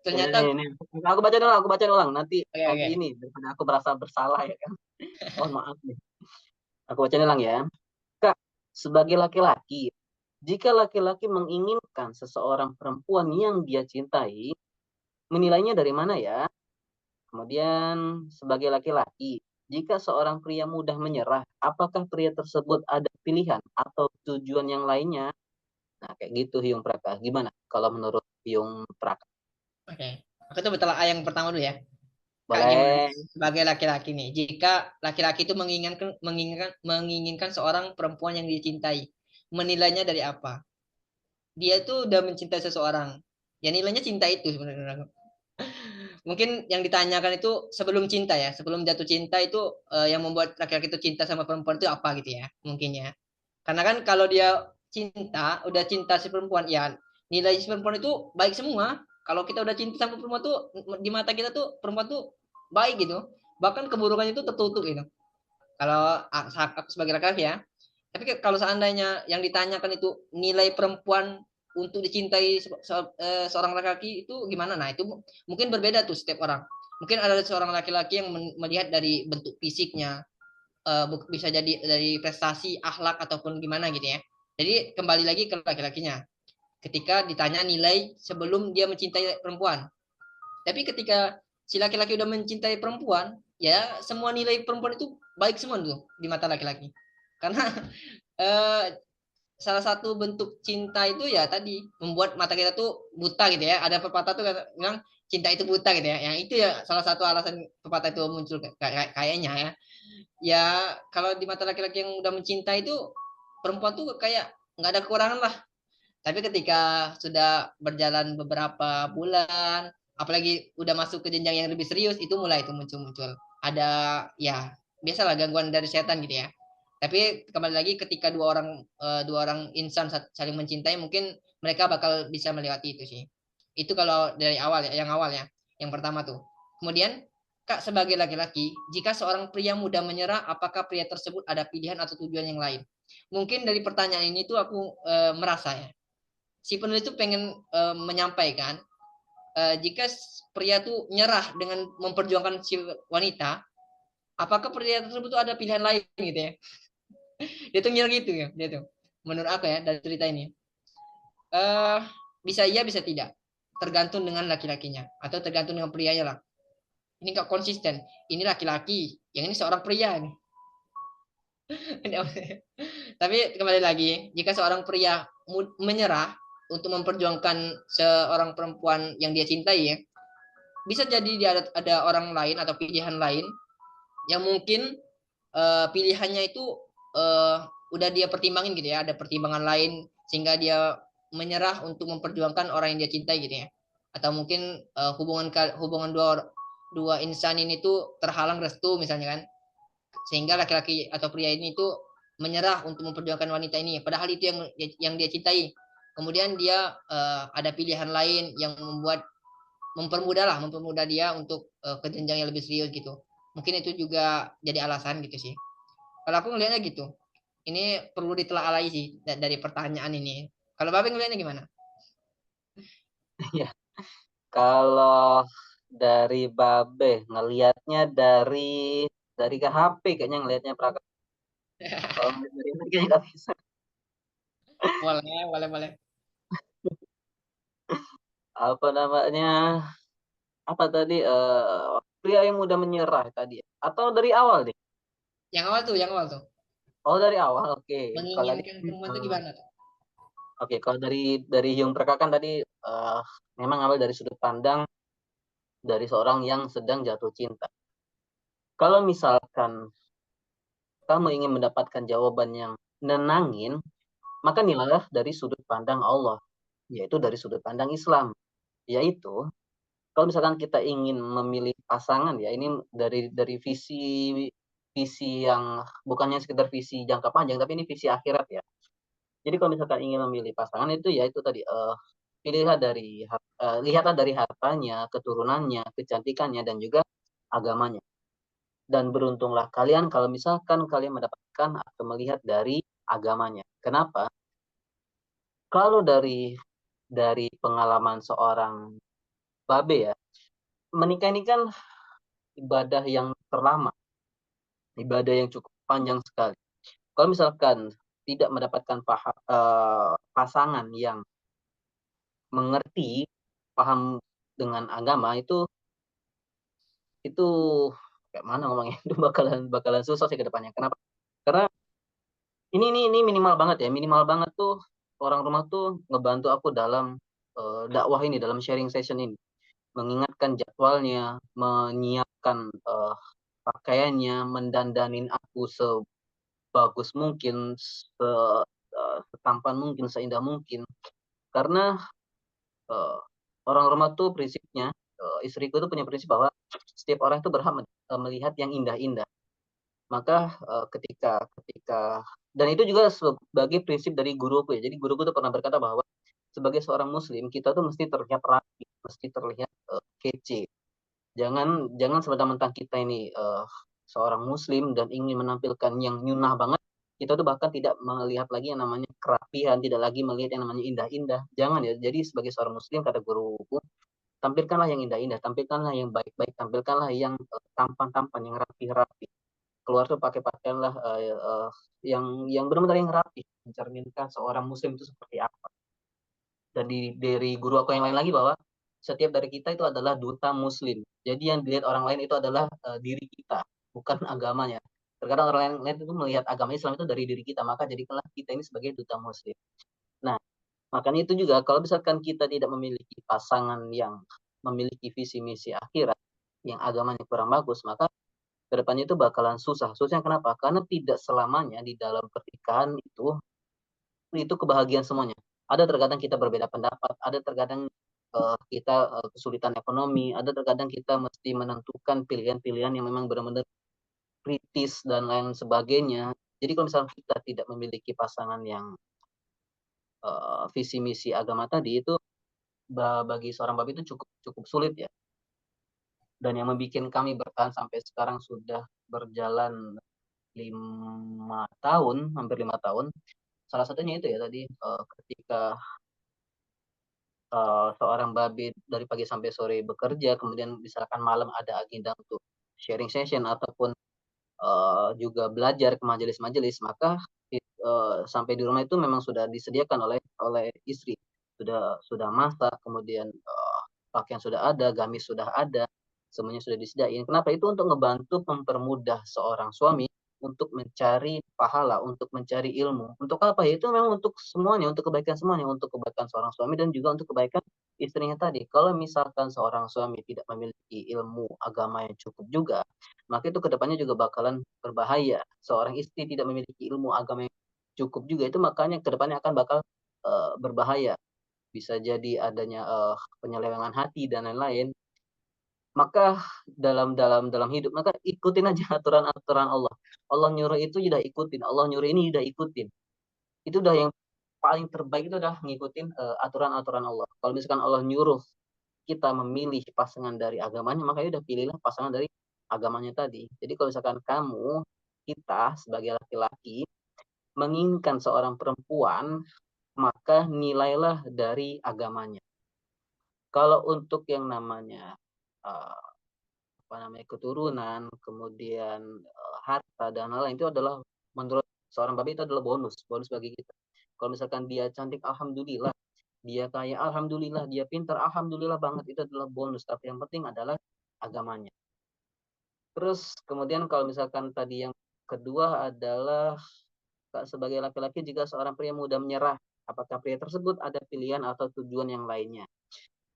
Ini, Ternyata, nih, nih. Aku baca ulang. Nanti oke, lagi oke. ini, daripada aku merasa bersalah ya kan. Oh maaf nih. Aku baca ulang ya. Kak, sebagai laki-laki, jika laki-laki menginginkan seseorang perempuan yang dia cintai, menilainya dari mana ya? Kemudian sebagai laki-laki, jika seorang pria mudah menyerah, apakah pria tersebut ada pilihan atau tujuan yang lainnya? Nah, kayak gitu Hyung Praka. Gimana kalau menurut Hyung Praka? Oke. Aku tuh betul yang pertama dulu ya. Kak gimana? Boleh. Sebagai laki-laki nih, jika laki-laki itu menginginkan seorang perempuan yang dicintai, menilainya dari apa? Dia tuh udah mencintai seseorang. Ya nilainya cinta itu sebenarnya. Mungkin yang ditanyakan itu sebelum cinta ya, sebelum jatuh cinta itu yang membuat laki-laki itu cinta sama perempuan itu apa gitu ya, mungkin ya. Karena kan kalau dia cinta, udah cinta si perempuan, ya nilai si perempuan itu baik semua. Kalau kita udah cinta sama perempuan tuh, di mata kita tuh perempuan tuh baik gitu. Bahkan keburukannya itu tertutup gitu. Kalau aku sebagai laki-laki ya. Tapi kalau seandainya yang ditanyakan itu nilai perempuan untuk dicintai seorang laki-laki itu gimana? Nah, itu mungkin berbeda tuh setiap orang. Mungkin ada seorang laki-laki yang melihat dari bentuk fisiknya, bisa jadi dari prestasi, akhlak ataupun gimana gitu ya. Jadi kembali lagi ke laki-lakinya. Ketika ditanya nilai sebelum dia mencintai perempuan. Tapi ketika si laki-laki udah mencintai perempuan, ya semua nilai perempuan itu baik semua tuh di mata laki-laki. Karena eh, salah satu bentuk cinta itu ya tadi membuat mata kita tuh buta gitu ya. Ada pepatah tuh bilang cinta itu buta gitu ya. Yang itu ya salah satu alasan pepatah itu muncul kayaknya ya. Ya kalau di mata laki-laki yang udah mencinta itu perempuan tuh kayak nggak ada kekurangan lah. Tapi ketika sudah berjalan beberapa bulan, apalagi udah masuk ke jenjang yang lebih serius, itu mulai itu muncul-muncul. Ada ya biasalah gangguan dari setan gitu ya. Tapi kembali lagi ketika dua orang insan saling mencintai, mungkin mereka bakal bisa melewati itu sih. Itu kalau dari awal ya, yang pertama tuh. Kemudian Kak sebagai laki-laki, jika seorang pria muda menyerah, apakah pria tersebut ada pilihan atau tujuan yang lain? Mungkin dari pertanyaan ini tuh aku merasa ya, si penulis itu pengen menyampaikan jika pria tuh nyerah dengan memperjuangkan si wanita, apakah pria tersebut tuh ada pilihan lain gitu ya? Dia tuh nyerah gitu ya, dia tuh. Menurut aku ya dari cerita ini, eh bisa iya bisa tidak, tergantung dengan laki-lakinya atau tergantung dengan prianya lah. Ini nggak konsisten. Ini laki-laki, yang ini seorang pria nih. Tapi kembali lagi, jika seorang pria menyerah untuk memperjuangkan seorang perempuan yang dia cintai ya, bisa jadi dia ada orang lain atau pilihan lain yang mungkin pilihannya itu eh, udah dia pertimbangin gitu ya, ada pertimbangan lain sehingga dia menyerah untuk memperjuangkan orang yang dia cintai gitu ya. Atau mungkin hubungan dua dua insan ini tuh terhalang restu misalnya kan, sehingga laki-laki atau pria ini tuh menyerah untuk memperjuangkan wanita ini padahal itu yang dia cintai. Kemudian dia ada pilihan lain yang mempermudah dia untuk ke jenjang yang lebih serius gitu. Mungkin itu juga jadi alasan gitu sih. Kalau aku ngelihatnya gitu. Ini perlu ditelaah sih dari pertanyaan ini. Kalau Babe ngelihatnya gimana? Ya, kalau dari Babe ngelihatnya dari ke HP kayaknya ngelihatnya Praka. Kalau ngeliat dari ini kayaknya nggak bisa. Boleh. Apa namanya? Apa tadi? Pria yang mudah menyerah tadi. Atau dari awal deh? Yang awal tuh. Oh dari awal, oke. Kalau tadi, Menginginkan perempuan tuh gimana tuh? oke. Kalau dari Hyung Praka kan tadi memang awal dari sudut pandang dari seorang yang sedang jatuh cinta. Kalau misalkan kamu ingin mendapatkan jawaban yang nenangin, maka nilailah dari sudut pandang Allah, yaitu dari sudut pandang Islam. Yaitu, kalau misalkan kita ingin memilih pasangan, ya ini dari visi visi yang bukannya sekedar visi jangka panjang, tapi ini visi akhirat ya. Jadi kalau misalkan ingin memilih pasangan itu ya itu tadi lihatlah dari hartanya, keturunannya, kecantikannya dan juga agamanya. Dan beruntunglah kalian kalau misalkan kalian mendapatkan atau melihat dari agamanya. Kenapa? Kalau dari pengalaman seorang babe ya, menikah ini kan ibadah yang terlama, ibadah yang cukup panjang sekali. Kalau misalkan tidak mendapatkan pasangan yang mengerti, paham dengan agama itu kayak mana ngomongnya itu bakalan susah sih ke depannya. Kenapa? Karena ini minimal banget ya, minimal banget tuh orang rumah tuh ngebantu aku dalam dakwah ini, dalam sharing session ini, mengingatkan jadwalnya, menyiapkan pakaiannya, mendandanin aku sebagus mungkin, setampan mungkin, seindah mungkin. Karena orang rumah tuh prinsipnya istriku itu punya prinsip bahwa setiap orang itu berhak melihat yang indah-indah. Maka ketika dan itu juga sebagai prinsip dari guruku ya. Jadi guruku tuh pernah berkata bahwa sebagai seorang muslim kita tuh mesti terlihat rapi, mesti terlihat kece. Jangan jangan sementang-mentang kita ini seorang muslim dan ingin menampilkan yang nyunah banget, kita tuh bahkan tidak melihat lagi yang namanya kerapian, tidak lagi melihat yang namanya indah-indah. Jangan ya. Jadi sebagai seorang muslim kata guruku, tampilkanlah yang indah-indah, tampilkanlah yang baik-baik, tampilkanlah yang tampan-tampan, yang rapi-rapi. Keluar tuh pakai pakaianlah yang benar-benar yang rapi, mencerminkan seorang muslim itu seperti apa. Dan dari guru aku yang lain lagi bahwa setiap dari kita itu adalah duta muslim. Jadi yang dilihat orang lain itu adalah diri kita, bukan agamanya. Terkadang orang lain itu melihat agama Islam itu dari diri kita, maka jadikanlah kita ini sebagai duta muslim. Nah, makanya itu juga kalau misalkan kita tidak memiliki pasangan yang memiliki visi misi akhirat, yang agamanya kurang bagus, maka kedepannya itu bakalan susah. Susahnya kenapa? Karena tidak selamanya di dalam pernikahan itu kebahagiaan semuanya. Ada terkadang kita berbeda pendapat, ada terkadang kita kesulitan ekonomi, ada terkadang kita mesti menentukan pilihan-pilihan yang memang benar-benar kritis dan lain sebagainya. Jadi kalau misalnya kita tidak memiliki pasangan yang visi misi agama tadi itu bagi seorang babi itu cukup cukup sulit ya. Dan yang membuat kami bertahan sampai sekarang sudah berjalan 5 tahun, hampir 5 tahun. Salah satunya itu ya tadi ketika seorang babi dari pagi sampai sore bekerja, kemudian misalkan malam ada agenda untuk sharing session ataupun juga belajar ke majelis-majelis, maka sampai di rumah itu memang sudah disediakan oleh istri, sudah masak, kemudian pakaian sudah ada, gamis sudah ada, semuanya sudah disediain. Kenapa? Itu untuk ngebantu mempermudah seorang suami untuk mencari pahala, untuk mencari ilmu. Untuk apa? Ya itu memang untuk semuanya, untuk kebaikan semuanya, untuk kebaikan seorang suami dan juga untuk kebaikan istrinya tadi. Kalau misalkan seorang suami tidak memiliki ilmu agama yang cukup juga, maka itu kedepannya juga bakalan berbahaya. Seorang istri tidak memiliki ilmu agama yang cukup juga, itu makanya kedepannya akan bakal berbahaya. Bisa jadi adanya penyelewengan hati dan lain-lain. Maka dalam hidup, maka ikutin aja aturan-aturan Allah. Allah nyuruh itu udah ikutin, Allah nyuruh ini udah ikutin. Itu udah yang paling terbaik, itu udah ngikutin aturan-aturan Allah. Kalau misalkan Allah nyuruh kita memilih pasangan dari agamanya, maka ya udah pilihlah pasangan dari agamanya tadi. Jadi kalau misalkan kita sebagai laki-laki menginginkan seorang perempuan, maka nilailah dari agamanya. Kalau untuk yang namanya keturunan, kemudian harta dan lain-lain, itu adalah menurut seorang babi itu adalah bonus bagi kita. Kalau misalkan dia cantik, alhamdulillah. Dia kaya, alhamdulillah. Dia pintar, alhamdulillah banget. Itu adalah bonus. Tapi yang penting adalah agamanya. Terus kemudian kalau misalkan tadi yang kedua adalah sebagai laki-laki, jika seorang pria mudah menyerah, apakah pria tersebut ada pilihan atau tujuan yang lainnya?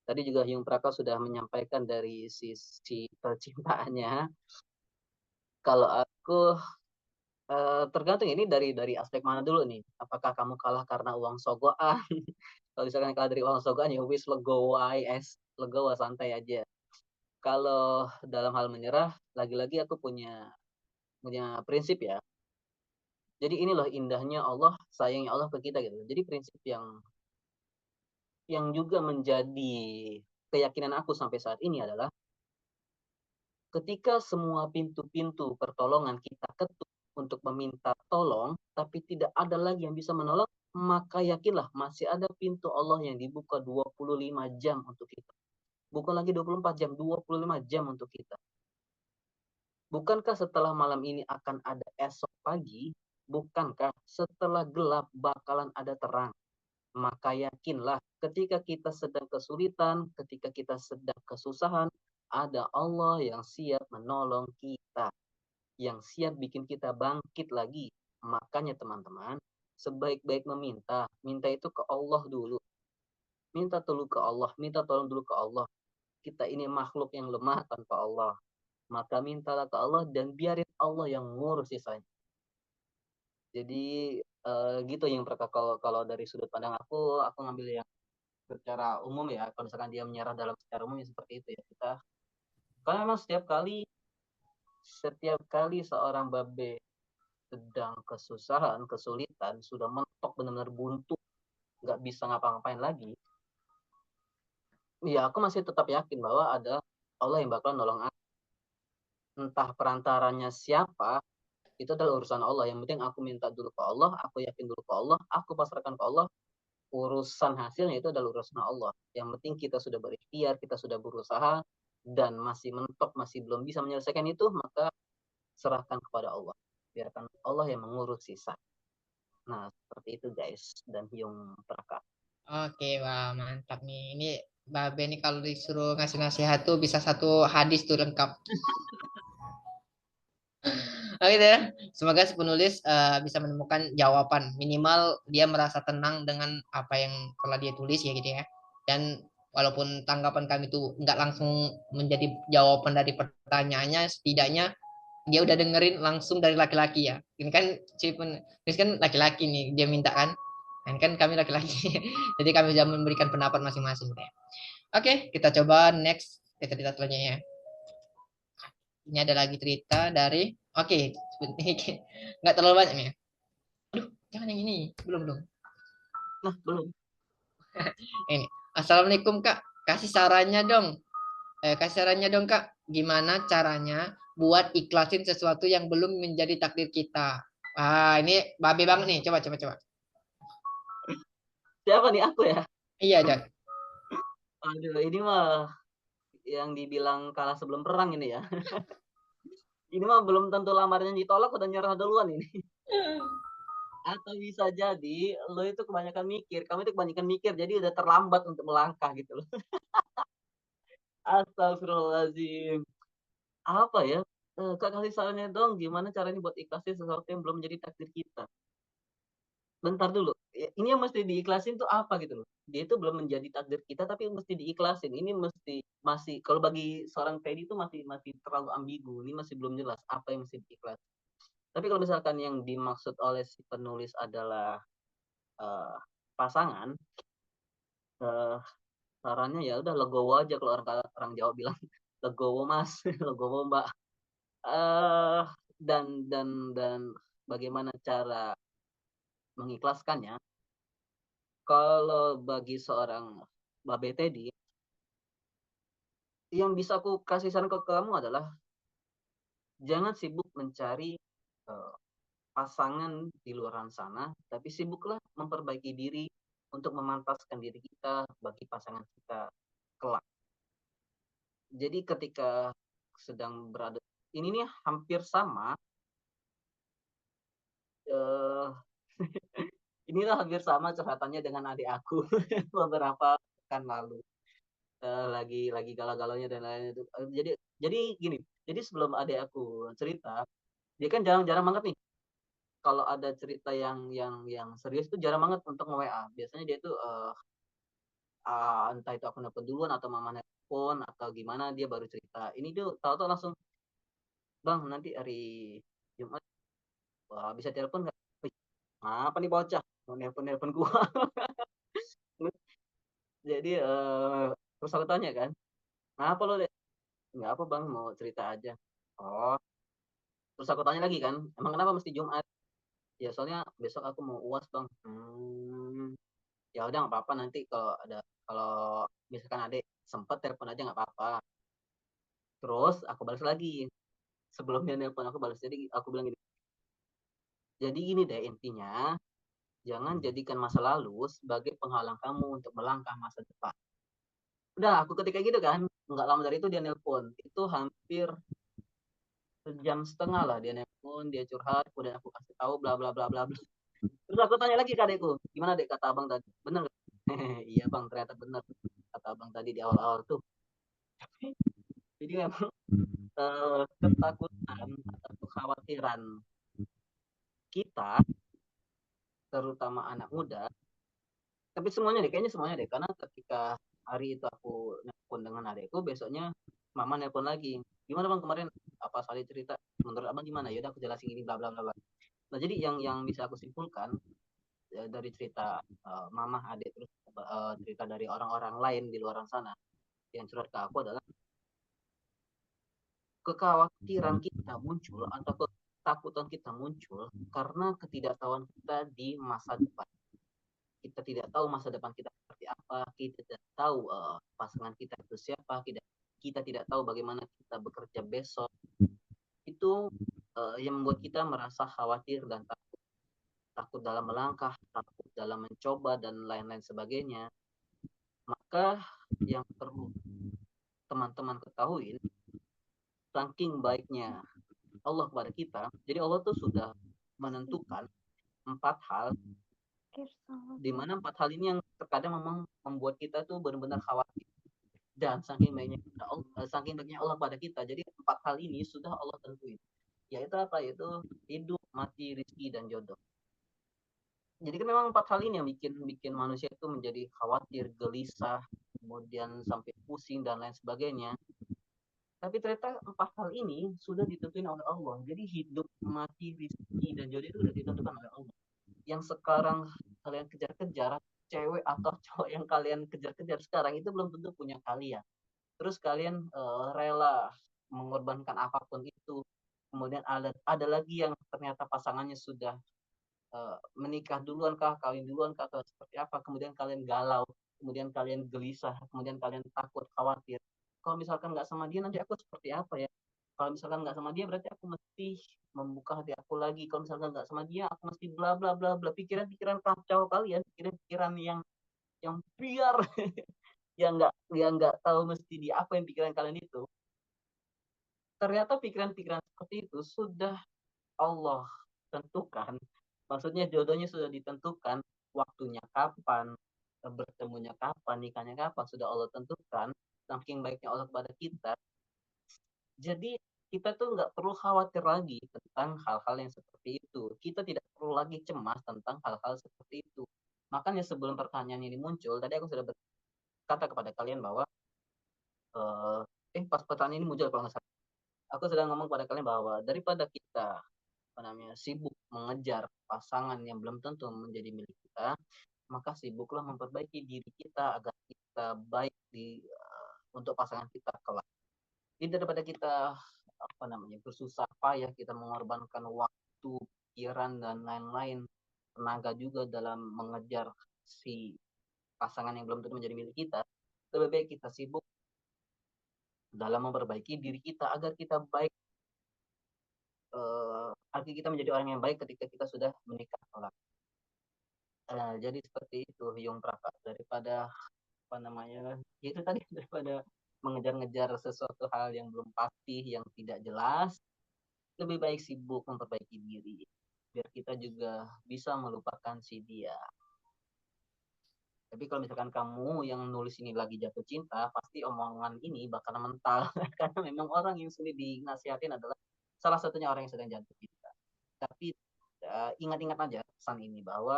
Tadi juga Hyung Praka sudah menyampaikan dari sisi percintaannya. Kalau aku tergantung ini dari aspek mana dulu nih. Apakah kamu kalah karena uang sogokan? Kalau misalkan kalah dari uang sogokan, ya wis legowo santai aja. Kalau dalam hal menyerah, lagi-lagi aku punya prinsip ya. Jadi ini loh indahnya Allah, sayangnya Allah ke kita gitu. Jadi prinsip yang juga menjadi keyakinan aku sampai saat ini adalah ketika semua pintu-pintu pertolongan kita ketuk untuk meminta tolong, tapi tidak ada lagi yang bisa menolong, maka yakinlah masih ada pintu Allah yang dibuka 25 jam untuk kita. Bukan lagi 24 jam, 25 jam untuk kita. Bukankah setelah malam ini akan ada esok pagi? Bukankah setelah gelap bakalan ada terang? Maka yakinlah ketika kita sedang kesulitan, ketika kita sedang kesusahan, ada Allah yang siap menolong kita, yang siap bikin kita bangkit lagi. Makanya teman-teman, sebaik-baik minta itu ke Allah dulu. Minta dulu ke Allah, minta tolong dulu ke Allah. Kita ini makhluk yang lemah tanpa Allah. Maka mintalah ke Allah dan biarin Allah yang ngurus sisanya. Jadi gitu yang kalau dari sudut pandang aku ngambil yang secara umum ya, kalau misalkan dia menyerah dalam secara umum ya seperti itu ya kita. Karena memang setiap kali seorang babe sedang kesusahan, kesulitan, sudah mentok benar-benar buntu, nggak bisa ngapa-ngapain lagi, ya aku masih tetap yakin bahwa ada Allah yang bakal nolong aku. Entah perantaranya siapa, itu adalah urusan Allah. Yang penting aku minta dulu ke Allah, aku yakin dulu ke Allah, aku pasrahkan ke Allah. Urusan hasilnya itu adalah urusan Allah. Yang penting kita sudah berikhtiar, kita sudah berusaha, dan masih mentok, masih belum bisa menyelesaikan itu, maka serahkan kepada Allah. Biarkan Allah yang mengurus sisa. Nah, seperti itu guys. Dan Hyung Praka. Oke, wah mantap nih. Ini Babe nih kalau disuruh ngasih nasihat tuh bisa satu hadis tuh lengkap. Oke deh, semoga si penulis bisa menemukan jawaban. Minimal dia merasa tenang dengan apa yang telah dia tulis ya gitu ya. Dan walaupun tanggapan kami itu nggak langsung menjadi jawaban dari pertanyaannya, setidaknya dia udah dengerin langsung dari laki-laki ya. Ini kan si penulis kan laki-laki nih, dia minta kan. Dan kan kami laki-laki. Jadi kami bisa memberikan pendapat masing-masing deh. Oke, kita coba next cerita selanjutnya ya. Ini ada lagi cerita dari oke, nggak terlalu banyak nih. Aduh, jangan yang ini. Belum, belum. Nah, belum. Ini. Assalamualaikum, Kak. Kasih sarannya dong. Kasih sarannya dong, Kak. Gimana caranya buat ikhlasin sesuatu yang belum menjadi takdir kita? Ah, ini babe banget nih. Coba, coba, coba. Siapa nih aku ya? Iya, Jan. Aduh, ini mah yang dibilang kalah sebelum perang ini ya. Ini mah belum tentu lamarnya ditolak udah nyerah duluan ini. Atau bisa jadi lo itu kebanyakan mikir, kamu itu kebanyakan mikir, jadi udah terlambat untuk melangkah gitu loh. Astagfirullahaladzim. Apa ya? Kak kasih sarannya dong, gimana caranya buat ikhlasin sesuatu yang belum menjadi takdir kita. Bentar dulu, ini yang mesti diikhlasin tuh apa gitu loh. Dia itu belum menjadi takdir kita, tapi mesti diikhlasin. Ini masih, kalau bagi seorang Teddy itu masih masih terlalu ambigu. Ini masih belum jelas apa yang mesti diikhlasin. Tapi kalau misalkan yang dimaksud oleh si penulis adalah uh, pasangan, uh, sarannya ya udah legowo aja kalau orang orang Jawa bilang legowo mas, legowo mbak. uh, dan bagaimana cara mengikhlaskannya? Kalau bagi seorang Babe Teddy, yang bisa aku kasih saran ke kamu adalah jangan sibuk mencari uh, pasangan di luar sana, tapi sibuklah memperbaiki diri untuk memantaskan diri kita bagi pasangan kita kelak. Jadi ketika sedang berada ini nih hampir sama, uh, inilah hampir sama curhatannya dengan adik aku beberapa pekan lalu. Lagi galau-galaunya dan lain-lain itu. Jadi gini, jadi sebelum adik aku cerita, dia kan jarang-jarang banget nih kalau ada cerita yang serius itu jarang banget untuk nge-WA. Biasanya dia tuh entah itu aku nelfon duluan atau mama nelfon atau gimana dia baru cerita. Ini tuh tahu-tahu langsung, "Bang, nanti hari Jumat wah, bisa telepon nggak?" Wih, apa nih bocah? Mau nelpon-nelpon gua. Jadi terus aku tanya kan, "Kenapa lo, Dek?" "Nggak apa, Bang, mau cerita aja." "Oh." Terus aku tanya lagi kan, "Emang kenapa mesti Jumat?" "Ya soalnya besok aku mau UAS, Bang." Ya udah nggak apa-apa, nanti kalau misalkan adek sempet telepon aja nggak apa-apa. Terus aku balas lagi sebelum dia nelpon, aku balas, jadi aku bilang gini, jadi gini deh intinya, jangan jadikan masa lalu sebagai penghalang kamu untuk melangkah masa depan. Udah aku ketika gitu kan, nggak lama dari itu dia nelpon, itu hampir sejam setengah lah dia nelpon, dia curhat, kemudian aku kasih tahu bla bla bla bla bla. Terus aku tanya lagi ke adekku, gimana dek kata abang tadi, bener gak? Iya bang, ternyata bener kata abang tadi di awal-awal tuh. Jadi memang ketakutan atau kekhawatiran kita, terutama anak muda, tapi semuanya deh, kayaknya semuanya deh, karena ketika hari itu aku nelpon dengan adekku, besoknya mama nelpon lagi, gimana bang kemarin apa Sali cerita, menurut abang gimana, ya udah aku jelasin ini bla bla bla bla. Nah jadi yang bisa aku simpulkan, dari cerita mama, adik, terus cerita dari orang-orang lain di luar sana yang curhat ke aku adalah kekhawatiran kita muncul atau ketakutan kita muncul karena ketidaktahuan kita di masa depan. Kita tidak tahu masa depan kita seperti apa, kita tidak tahu pasangan kita itu siapa, kita tidak tahu bagaimana kita bekerja besok. Itu yang membuat kita merasa khawatir dan takut dalam melangkah, takut dalam mencoba, dan lain-lain sebagainya. Maka yang perlu teman-teman ketahui, saking baiknya Allah kepada kita, jadi Allah tuh sudah menentukan 4 hal, di mana 4 hal ini yang terkadang memang membuat kita tuh benar-benar khawatir. Dan saking baiknya Allah pada kita, jadi 4 hal ini sudah Allah tentuin. Yaitu apa? Yaitu hidup, mati, rezeki, dan jodoh. Jadi kan memang 4 hal ini yang bikin manusia itu menjadi khawatir, gelisah, kemudian sampai pusing dan lain sebagainya. Tapi ternyata 4 hal ini sudah ditentuin oleh Allah. Jadi hidup, mati, rezeki, dan jodoh itu sudah ditentukan oleh Allah. Yang sekarang kalian kejar-kejar, cewek atau cowok yang kalian kejar-kejar sekarang itu belum tentu punya kalian. Terus kalian rela mengorbankan apapun itu. Kemudian ada lagi yang ternyata pasangannya sudah menikah duluan kah, kawin duluan kah, atau seperti apa. Kemudian kalian galau, kemudian kalian gelisah, kemudian kalian takut, khawatir. Kalau misalkan nggak sama dia, nanti aku seperti apa ya? Kalau misalkan nggak sama dia, berarti aku mesti membuka hati aku lagi. Kalau misalkan nggak sama dia, aku mesti bla bla bla bla. Pikiran-pikiran kacau kalian, pikiran-pikiran yang biar yang nggak tahu mesti di apa yang pikiran kalian itu. Ternyata pikiran-pikiran seperti itu sudah Allah tentukan. Maksudnya jodohnya sudah ditentukan, waktunya kapan, bertemunya kapan, nikahnya kapan, sudah Allah tentukan. Saking baiknya Allah kepada kita. Jadi kita tuh nggak perlu khawatir lagi tentang hal-hal yang seperti itu. Kita tidak perlu lagi cemas tentang hal-hal seperti itu. Makanya sebelum pertanyaan ini muncul, tadi aku sudah berkata kepada kalian bahwa pas pertanyaan ini muncul kalau nggak salah, aku sudah ngomong kepada kalian bahwa daripada kita sibuk mengejar pasangan yang belum tentu menjadi milik kita, maka sibuklah memperbaiki diri kita agar kita baik untuk pasangan kita kelak. Jadi daripada kita bersusah payah, kita mengorbankan waktu, pikiran, dan lain-lain, tenaga juga dalam mengejar si pasangan yang belum tentu menjadi milik kita, lebih baik kita sibuk dalam memperbaiki diri kita agar kita baik, agar kita menjadi orang yang baik ketika kita sudah menikah kelak. Jadi seperti itu, Hyung Praka, daripada itu tadi, daripada mengejar-ngejar sesuatu hal yang belum pasti, yang tidak jelas, lebih baik sibuk memperbaiki diri biar kita juga bisa melupakan si dia. Tapi kalau misalkan kamu yang nulis ini lagi jatuh cinta, pasti omongan ini bakal mental karena memang orang yang sulit dinasihatin adalah salah satunya orang yang sedang jatuh cinta. Tapi ingat-ingat aja pesan ini bahwa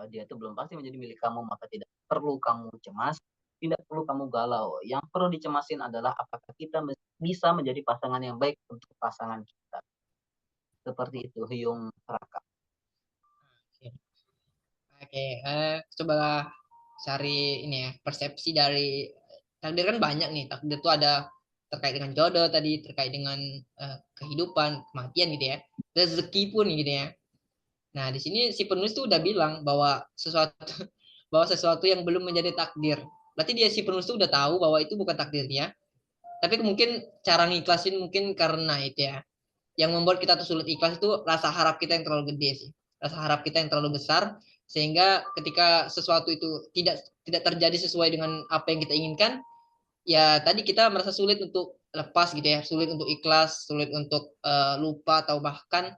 dia itu belum pasti menjadi milik kamu, maka tidak perlu kamu cemas, tidak perlu kamu galau. Yang perlu dicemasin adalah apakah kita bisa menjadi pasangan yang baik untuk pasangan kita. Seperti itu, Hyung Raka. Oke, coba cari ini ya, persepsi dari takdir kan banyak nih. Takdir itu ada terkait dengan jodoh tadi, terkait dengan kehidupan, kematian gitu ya. Rezeki pun gitu ya. Nah, di sini si penulis tuh udah bilang bahwa sesuatu yang belum menjadi takdir. Berarti si penulis tuh udah tahu bahwa itu bukan takdirnya. Tapi mungkin cara ngiklasin mungkin karena itu ya. Yang membuat kita tuh sulit ikhlas itu rasa harap kita yang terlalu gede sih. Rasa harap kita yang terlalu besar sehingga ketika sesuatu itu tidak terjadi sesuai dengan apa yang kita inginkan, ya tadi kita merasa sulit untuk lepas gitu ya, sulit untuk ikhlas, sulit untuk lupa atau bahkan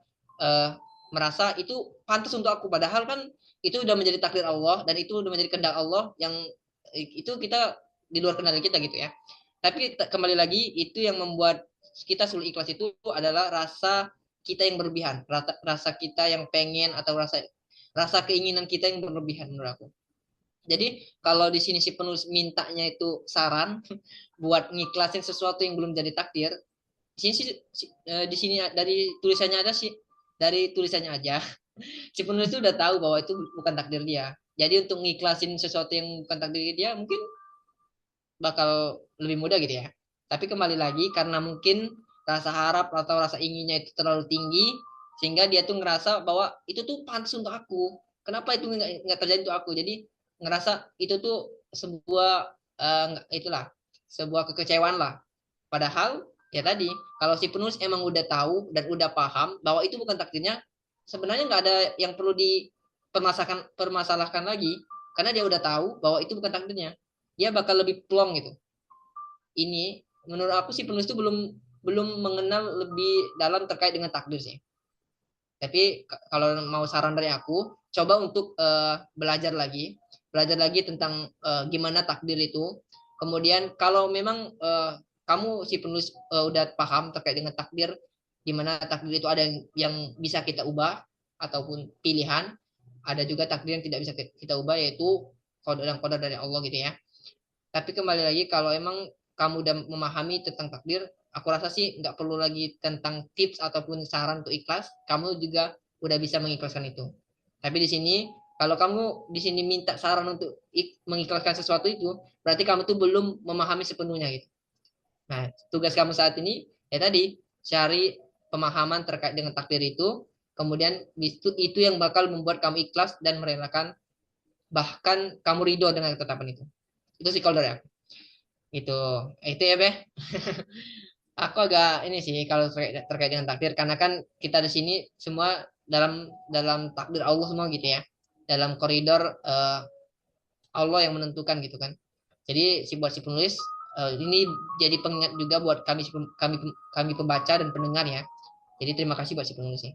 merasa itu pantas untuk aku, padahal kan itu udah menjadi takdir Allah dan itu udah menjadi kehendak Allah yang itu kita di luar kendali kita gitu ya. Tapi kembali lagi itu yang membuat kita sulit ikhlas itu adalah rasa kita yang berlebihan, rasa kita yang pengen atau rasa keinginan kita yang berlebihan menurut aku. Jadi kalau di sini si penulis mintanya itu saran buat ngiklasin sesuatu yang belum jadi takdir, di sini dari tulisannya ada sih, dari tulisannya aja Si penulis itu udah tahu bahwa itu bukan takdir dia. Jadi untuk ngiklasin sesuatu yang bukan takdir dia mungkin bakal lebih mudah gitu ya. Tapi kembali lagi karena mungkin rasa harap atau rasa inginnya itu terlalu tinggi sehingga dia tuh ngerasa bahwa itu tuh pantas untuk aku. Kenapa itu nggak terjadi untuk aku? Jadi ngerasa itu tuh sebuah itulah sebuah kekecewaan lah. Padahal ya tadi kalau si penulis emang udah tahu dan udah paham bahwa itu bukan takdirnya, sebenarnya nggak ada yang perlu permasalahkan lagi karena dia udah tahu bahwa itu bukan takdirnya. Dia bakal lebih plong gitu. Ini menurut aku sih penulis itu belum belum mengenal lebih dalam terkait dengan takdir sih. Tapi kalau mau saran dari aku, coba untuk belajar lagi tentang gimana takdir itu. Kemudian kalau memang kamu si penulis udah paham terkait dengan takdir, gimana takdir itu ada yang bisa kita ubah ataupun pilihan, ada juga takdir yang tidak bisa kita ubah yaitu kode dan kode dari Allah gitu ya. Tapi kembali lagi kalau emang kamu udah memahami tentang takdir, aku rasa sih nggak perlu lagi tentang tips ataupun saran untuk ikhlas. Kamu juga udah bisa mengikhlaskan itu. Tapi di sini kalau kamu di sini minta saran untuk mengikhlaskan sesuatu itu, berarti kamu tuh belum memahami sepenuhnya gitu. Nah, tugas kamu saat ini ya tadi cari pemahaman terkait dengan takdir itu, kemudian itu yang bakal membuat kamu ikhlas dan merelakan bahkan kamu ridho dengan ketetapan itu. Itu sih kalau dari aku. Itu itu ya Beh. Aku agak ini sih kalau terkait dengan takdir karena kan kita di sini semua dalam dalam takdir Allah semua gitu ya. Dalam koridor Allah yang menentukan gitu kan. Jadi si buat si penulis ini jadi pengingat juga buat kami kami pembaca dan pendengar ya. Jadi terima kasih buat si penulis ini.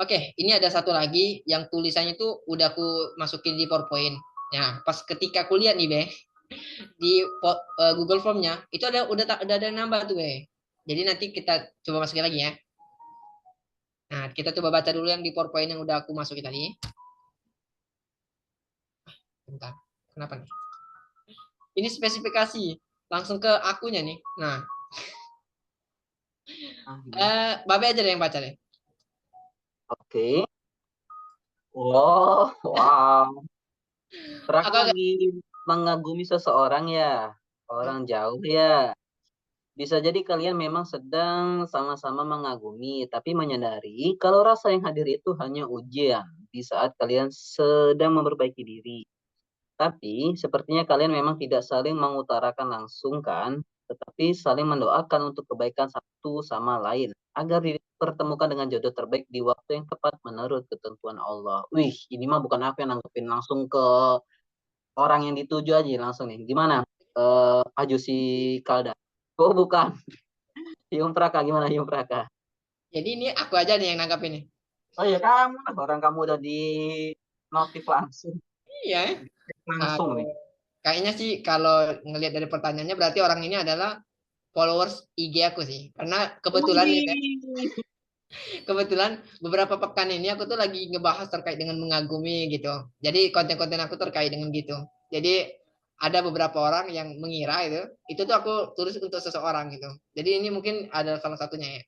Oke, ini ada satu lagi yang tulisannya tuh udah aku masukin di PowerPoint. Nah, pas ketika aku lihat nih, Beh, di Google Formnya itu udah ada nambah tuh, Beh. Jadi nanti kita coba masukin lagi ya. Nah, kita coba baca dulu yang di PowerPoint yang udah aku masukin tadi. Bentar. Kenapa nih? Ini spesifikasi langsung ke akunya nih. Nah, Babe aja deh yang baca deh. Oke. Oh, wow. Raka Aku agak lagi mengagumi seseorang ya, orang jauh ya. Bisa jadi kalian memang sedang sama-sama mengagumi, tapi menyadari kalau rasa yang hadir itu hanya ujian di saat kalian sedang memperbaiki diri. Tapi sepertinya kalian memang tidak saling mengutarakan langsung kan, tetapi saling mendoakan untuk kebaikan satu sama lain agar dipertemukan dengan jodoh terbaik di waktu yang tepat menurut ketentuan Allah. Wih, ini mah bukan aku yang nanggepin langsung ke orang yang dituju aja langsung nih. Gimana? Ajusi Kalda. Oh, bukan. Hyung Praka, gimana Hyung Praka? jadi ini aku aja nih yang nangkap ini. Oh iya kamu, orang kamu udah di notif langsung. Iya. Langsung Aku nih. kayaknya sih kalau ngelihat dari pertanyaannya berarti orang ini adalah followers IG aku sih. Karena kebetulan nih, Beh, Wih. kebetulan beberapa pekan ini aku tuh lagi ngebahas terkait dengan mengagumi gitu. Jadi konten-konten aku terkait dengan gitu. Jadi ada beberapa orang yang mengira itu tuh aku tulis untuk seseorang gitu. Jadi ini mungkin ada salah satunya ya.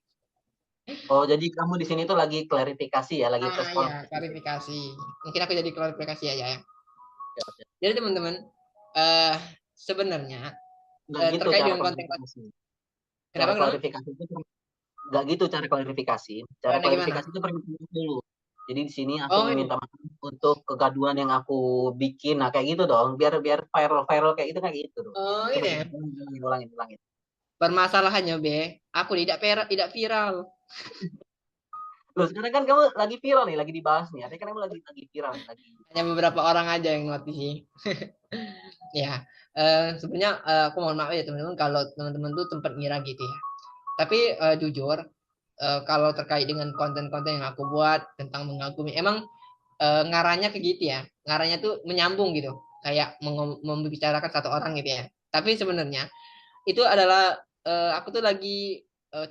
Oh, jadi kamu di sini tuh lagi klarifikasi ya, lagi Ah tes ya, konfirmasi. klarifikasi. Mungkin aku jadi klarifikasi aja ya. Oke, oke. Jadi teman-teman, eh sebenarnya Nggak gitu terkait cara dengan konten-konten. klarifikasi. Kenapa Cara kenapa? klarifikasi itu nggak gitu cara klarifikasi. Cara Caranya gimana? klarifikasi itu permintaan maaf dulu. Jadi di sini aku Oh meminta ini. maaf untuk kegaduhan yang aku bikin. Nah, kayak gitu dong. Biar biar viral-viral kayak gitu dong. Oh Coba ini ya. coba ulangin, ulangin. Permasalahannya B, aku tidak viral. Loh, sekarang kan kamu lagi viral nih, lagi dibahas nih. Artinya kan kamu lagi viral nih, lagi. Hanya beberapa orang aja yang ngerti sih. Ya, sebenarnya aku mohon maaf ya teman-teman kalau teman-teman tuh tempat ngira gitu ya. Tapi jujur, kalau terkait dengan konten-konten yang aku buat tentang mengagumi, emang ngarahnya ke gitu ya. Ngarahnya tuh menyambung gitu, kayak membicarakan satu orang gitu ya. Tapi sebenarnya itu adalah aku tuh lagi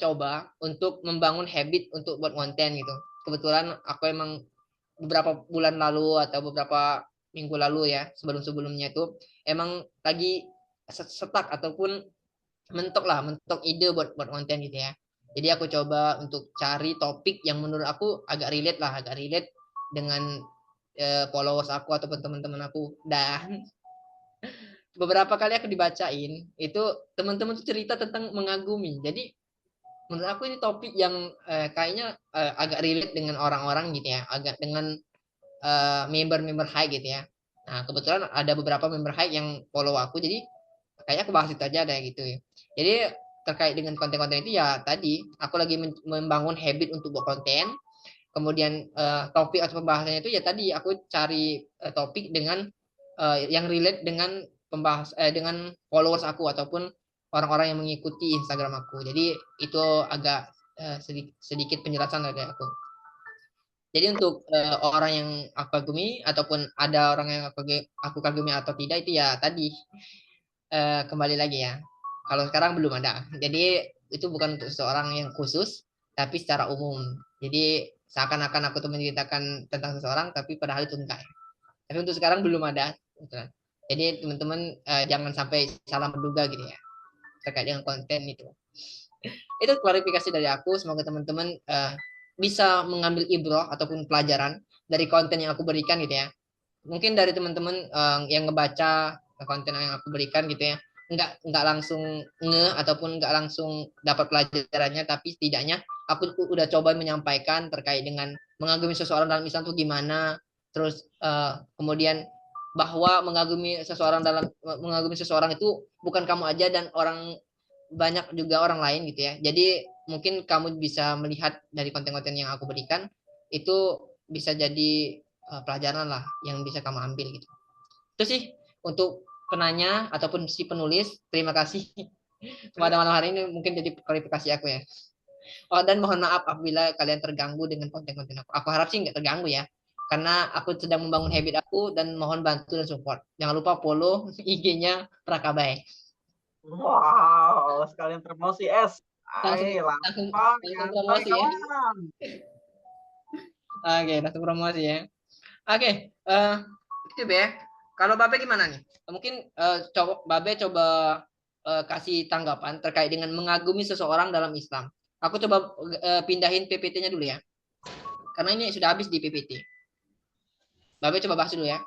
coba untuk membangun habit untuk buat konten gitu. Kebetulan aku emang beberapa bulan lalu atau beberapa minggu lalu ya sebelum-sebelumnya itu emang lagi setak ataupun mentok ide buat buat konten gitu ya. Jadi aku coba untuk cari topik yang menurut aku agak relate lah, agak relate dengan followers aku ataupun teman-teman aku. Dan beberapa kali aku dibacain, itu teman-teman tuh cerita tentang mengagumi. Jadi menurut aku ini topik yang kayaknya agak relate dengan orang-orang gitu ya, agak dengan member-member high gitu ya. Nah, kebetulan ada beberapa member high yang follow aku, jadi kayaknya aku bahas itu aja deh gitu ya. Jadi terkait dengan konten-konten itu ya tadi aku lagi membangun habit untuk buat konten. Kemudian topik atau pembahasannya itu ya tadi aku cari topik dengan yang relate dengan dengan followers aku ataupun orang-orang yang mengikuti Instagram aku. Jadi itu agak sedikit penjelasan dari aku. Jadi untuk orang yang aku kagumi ataupun ada orang yang aku kagumi atau tidak itu ya tadi kembali lagi ya. Kalau sekarang belum ada. Jadi itu bukan untuk seseorang yang khusus, tapi secara umum. Jadi seakan-akan aku tuh menceritakan tentang seseorang, tapi padahal itu enggak. Tapi untuk sekarang belum ada. Jadi teman-teman jangan sampai salah menduga gitu ya terkait dengan konten itu. Itu klarifikasi dari aku. Semoga teman-teman bisa mengambil ibroh ataupun pelajaran dari konten yang aku berikan gitu ya. Mungkin dari teman-teman yang ngebaca konten yang aku berikan gitu ya, nggak langsung ataupun nggak langsung dapat pelajarannya, tapi setidaknya aku udah coba menyampaikan terkait dengan mengagumi seseorang dalam Islam itu gimana, terus kemudian bahwa mengagumi seseorang itu bukan kamu aja dan orang banyak juga orang lain gitu ya. Jadi mungkin kamu bisa melihat dari konten-konten yang aku berikan itu bisa jadi pelajaran lah yang bisa kamu ambil gitu. Itu sih untuk penanya ataupun si penulis. Terima kasih pada malam hari ini mungkin jadi klarifikasi aku ya. Oh, dan mohon maaf apabila kalian terganggu dengan konten-konten aku. Aku harap sih nggak terganggu ya. Karena aku sedang membangun habit aku dan mohon bantu dan support. Jangan lupa follow IG-nya Prakabai. Wow, sekalian promosi es. Langsung Ay, langsung lapang ya, langsung promosi ya. kawan-kawan. Oke, langsung promosi ya. Oke, itu Be. Kalau Babe gimana nih? Mungkin coba kasih tanggapan terkait dengan mengagumi seseorang dalam Islam. Aku coba pindahin PPT-nya dulu ya. Karena ini sudah habis di PPT. Babe coba bahas dulu ya.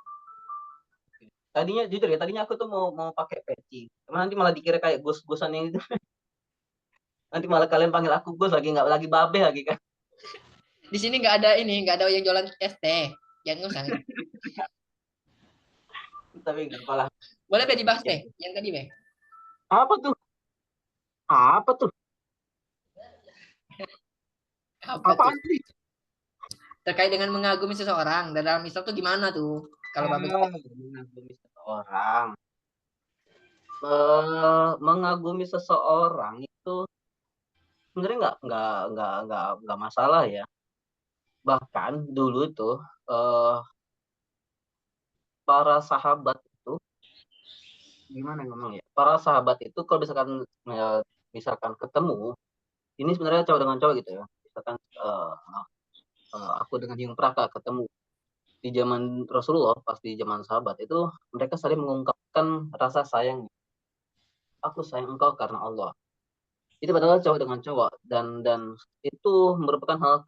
Tadinya jujur ya, tadinya aku tuh mau mau pakai peci. Cuma nanti malah dikira kayak gus-gusan yang itu. Nanti malah kalian panggil aku gus lagi, nggak lagi babe lagi kan. Di sini nggak ada yang jualan es teh. Jangan usah. Tapi nggak apa lah. Boleh Be dibahas Ya. Be. Yang tadi Be. Apa tuh? Apa tuh? Apa tuh? Apaan sih? Terkait dengan mengagumi seseorang dan dalam Islam tuh gimana tuh? Kalau Babe Mengagumi seseorang. Mengagumi seseorang itu sebenarnya nggak masalah ya. Bahkan dulu tuh eh, para sahabat itu gimana ngomong ya? Para sahabat itu kalau misalkan misalkan ketemu, ini sebenarnya cowok dengan cowok gitu ya. Misalkan aku dengan Yung Praka ketemu di zaman Rasulullah, pas di zaman sahabat itu mereka saling mengungkapkan rasa sayang. Aku sayang engkau karena Allah. Itu padahal cowok dengan cowok dan itu merupakan hal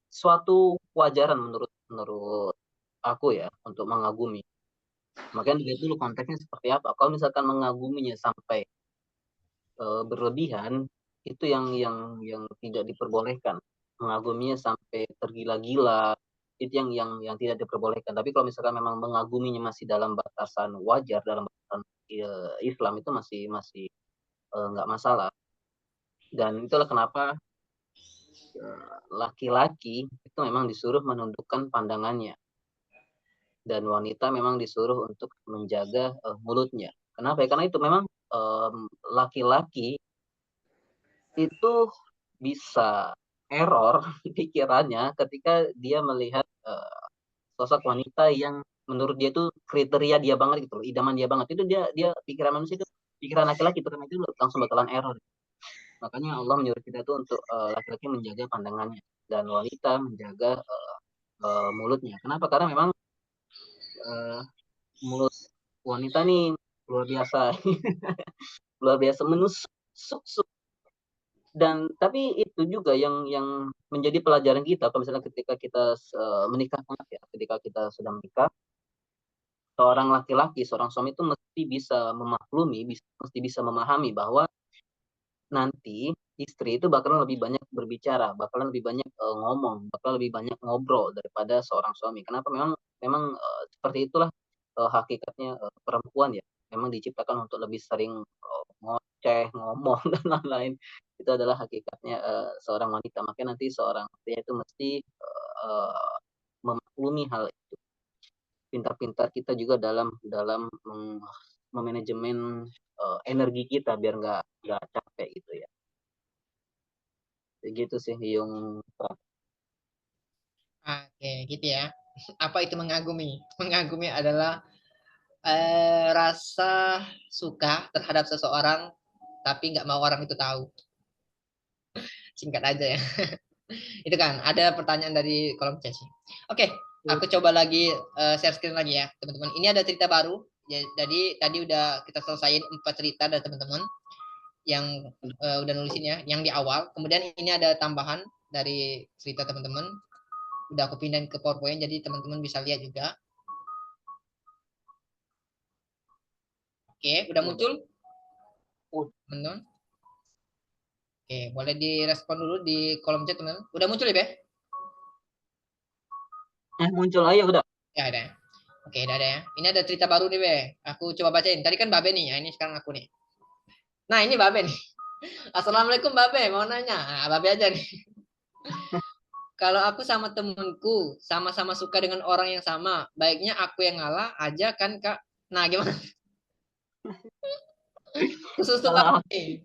suatu kewajaran menurut menurut aku ya untuk mengagumi. Makanya dilihat dulu konteksnya seperti apa. Kalau misalkan mengaguminya sampai berlebihan, itu yang tidak diperbolehkan. Mengaguminya sampai tergila-gila, itu yang tidak diperbolehkan. Tapi kalau misalkan memang mengaguminya masih dalam batasan wajar, dalam batasan Islam itu masih masih nggak masalah. Dan itulah kenapa laki-laki itu memang disuruh menundukkan pandangannya dan wanita memang disuruh untuk menjaga mulutnya. Kenapa ya? Karena itu memang laki-laki itu bisa error pikirannya ketika dia melihat sosok wanita yang menurut dia itu kriteria dia banget gitu loh, idaman dia banget. Itu dia dia pikiran manusia itu pikiran laki-laki itu karena itu langsung bakalan error. Makanya Allah menyuruh kita tuh untuk laki-laki menjaga pandangannya dan wanita menjaga mulutnya. Kenapa? Karena memang uh, mulut wanita nih luar biasa, luar biasa menusuk, suk, suk. Dan tapi itu juga yang menjadi pelajaran kita kalau misalnya ketika kita menikah ya, ketika kita sudah menikah, seorang laki-laki, seorang suami itu mesti bisa memaklumi, mesti bisa memahami bahwa nanti istri itu bakalan lebih banyak berbicara, bakalan lebih banyak ngomong, bakalan lebih banyak ngobrol daripada seorang suami. Kenapa? Memang memang seperti itulah hakikatnya perempuan ya. Memang diciptakan untuk lebih sering ngoceh, ngomong dan lain-lain. Itu adalah hakikatnya seorang wanita. Makanya nanti seorang pria itu mesti memaklumi hal itu. Pintar-pintar kita juga dalam dalam memanajemen energi kita biar nggak capek gitu ya. Gitu sih Yung. Oke, gitu ya. Apa itu mengagumi? Mengagumi adalah rasa suka terhadap seseorang tapi nggak mau orang itu tahu. Singkat aja ya. Itu kan ada pertanyaan dari kolom chat sih. Oke, aku coba lagi share screen lagi ya, teman-teman. Ini ada cerita baru. Jadi tadi udah kita selesaiin 4 cerita dari teman-teman yang udah nulisin ya, yang di awal. Kemudian ini ada tambahan dari cerita teman-teman. Udah aku pindahin ke PowerPoint jadi teman-teman bisa lihat juga. Oke, udah muncul, teman-teman. Oke, boleh direspon dulu di kolom chat teman-teman. Udah muncul ya, Be? Muncul aja udah. Ya, ada. Oke, udah ada ya. Ini ada cerita baru nih, Be. Aku coba bacain. Tadi kan Babe nih, ya ini sekarang aku nih. Nah, ini Babe nih. Assalamualaikum Babe, mau nanya. Nah, Babe aja nih. Kalau aku sama temenku sama-sama suka dengan orang yang sama, baiknya aku yang ngalah aja kan, Kak. Nah, gimana? Khusus untuk Kalau Babe nih.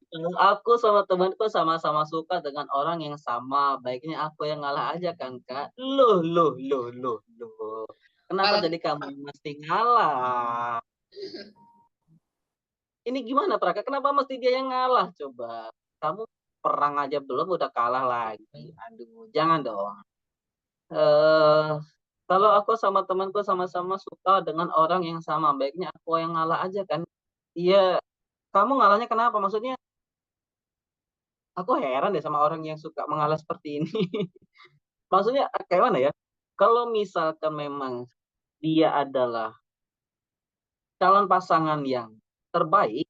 kalau aku sama temanku sama-sama suka dengan orang yang sama, baiknya aku yang ngalah aja kan Kak. Loh, loh, loh, loh, loh. Kenapa Kalau jadi kamu yang mesti ngalah? Ini gimana Praka? Kenapa mesti dia yang ngalah coba? Kamu perang aja belum udah kalah lagi. Aduh, jangan dong. Eh, kalau aku sama temanku sama-sama suka dengan orang yang sama, baiknya aku yang ngalah aja kan. Iya, kamu ngalahnya kenapa? Maksudnya aku heran deh sama orang yang suka mengalah seperti ini. Maksudnya kayak mana ya? Kalau misalkan memang dia adalah calon pasangan yang terbaik,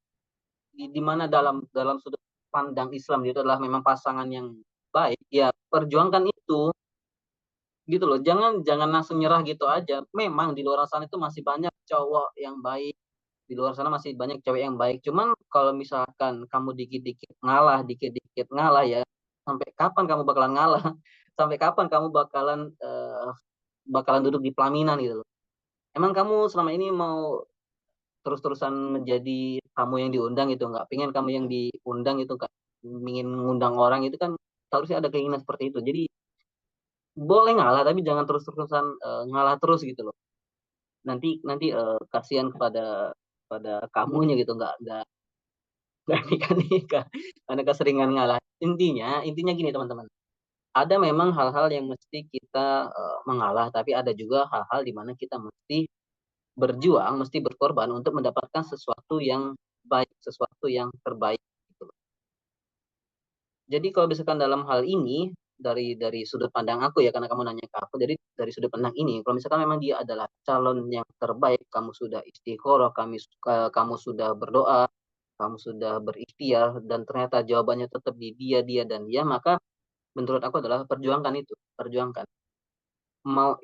di mana dalam dalam sudut pandang Islam itu adalah memang pasangan yang baik, ya perjuangkan itu gitu loh. Jangan jangan langsung nyerah gitu aja. Memang di luar sana itu masih banyak cowok yang baik, di luar sana masih banyak cewek yang baik. Cuman kalau misalkan kamu dikit-dikit ngalah ya, sampai kapan kamu bakalan ngalah? Sampai kapan kamu bakalan duduk di pelaminan gitu loh. Emang kamu selama ini mau terus-terusan menjadi tamu yang diundang gitu, nggak pengen kamu yang diundang itu, nggak ingin mengundang orang itu kan seharusnya ada keinginan seperti itu. Jadi boleh ngalah tapi jangan terus-terusan ngalah terus gitu loh. Nanti nanti kasihan pada kamunya gitu, nggak nikah-nikah karena keseringan ngalah. Intinya gini teman-teman. Ada memang hal-hal yang mesti kita mengalah, tapi ada juga hal-hal di mana kita mesti berjuang, mesti berkorban untuk mendapatkan sesuatu yang baik, sesuatu yang terbaik. Gitu. Jadi kalau misalkan dalam hal ini dari sudut pandang aku ya, karena kamu nanya ke aku, jadi dari sudut pandang ini, kalau misalkan memang dia adalah calon yang terbaik, kamu sudah istiqoroh, kamu sudah berdoa, kamu sudah berikhtiar, dan ternyata jawabannya tetap di dia dan dia, maka menurut aku adalah perjuangkan itu, perjuangkan. Mau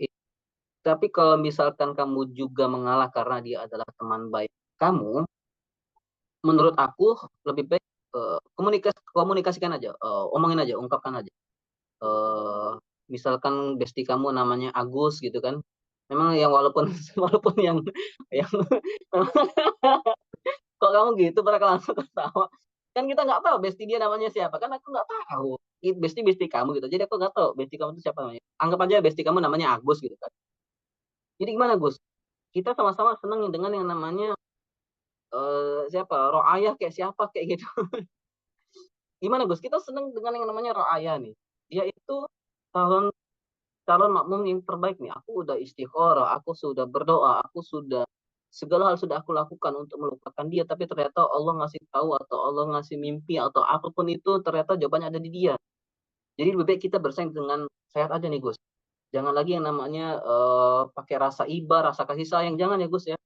tapi kalau misalkan kamu juga mengalah karena dia adalah teman baik kamu, menurut aku lebih baik komunikasikan aja, omongin aja, ungkapkan aja. Eh, Misalkan bestie kamu namanya Agus gitu kan, memang yang walaupun walaupun yang kok kamu gitu mereka langsung ketawa. Kan kita nggak tahu bestie dia namanya siapa, kan aku nggak tahu. Bestie kamu gitu, jadi aku nggak tahu bestie kamu itu siapa namanya. Anggap aja bestie kamu namanya Agus gitu kan. Jadi gimana Gus? Kita sama-sama senang dengan yang namanya siapa? Ro'ayah kayak siapa kayak gitu. Gimana Gus? Kita senang dengan yang namanya Ro'ayah nih. Dia itu calon calon makmum yang terbaik nih. Aku udah istikharah, aku sudah berdoa, aku sudah segala hal sudah aku lakukan untuk melupakan dia, tapi ternyata Allah ngasih tahu atau Allah ngasih mimpi atau apapun itu ternyata jawabannya ada di dia. Jadi lebih baik kita bersaing dengan sehat aja nih Gus. Jangan lagi yang namanya pakai rasa iba, rasa kasih sayang, jangan ya Gus ya.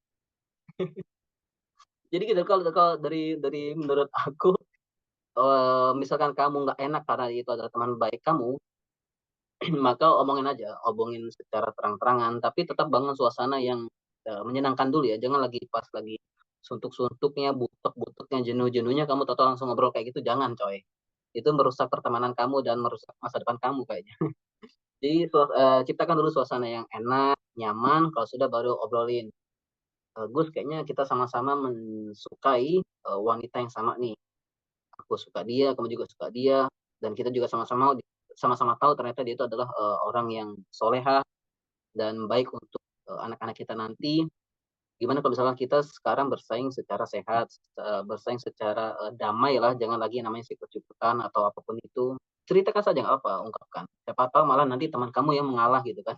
Jadi gitu kalau dari menurut aku, misalkan kamu nggak enak karena itu adalah teman baik kamu, maka omongin secara terang-terangan, tapi tetap bangun suasana yang menyenangkan dulu ya. Jangan lagi pas lagi suntuk-suntuknya, butek-buteknya, jenuh-jenuhnya kamu tahu langsung ngobrol kayak gitu, jangan coy. Itu merusak pertemanan kamu dan merusak masa depan kamu kayaknya. Jadi ciptakan dulu suasana yang enak, nyaman, kalau sudah baru obrolin. Gus, kayaknya kita sama-sama mensukai wanita yang sama nih. Aku suka dia, kamu juga suka dia, dan kita juga sama-sama tahu ternyata dia itu adalah orang yang soleha dan baik untuk anak-anak kita nanti. Gimana kalau misalkan kita sekarang bersaing secara sehat, bersaing secara damai lah, jangan lagi namanya sikut-sikutan atau apapun itu. Ceritakan saja nggak apa, ungkapkan. Siapa tahu malah nanti teman kamu yang mengalah gitu kan.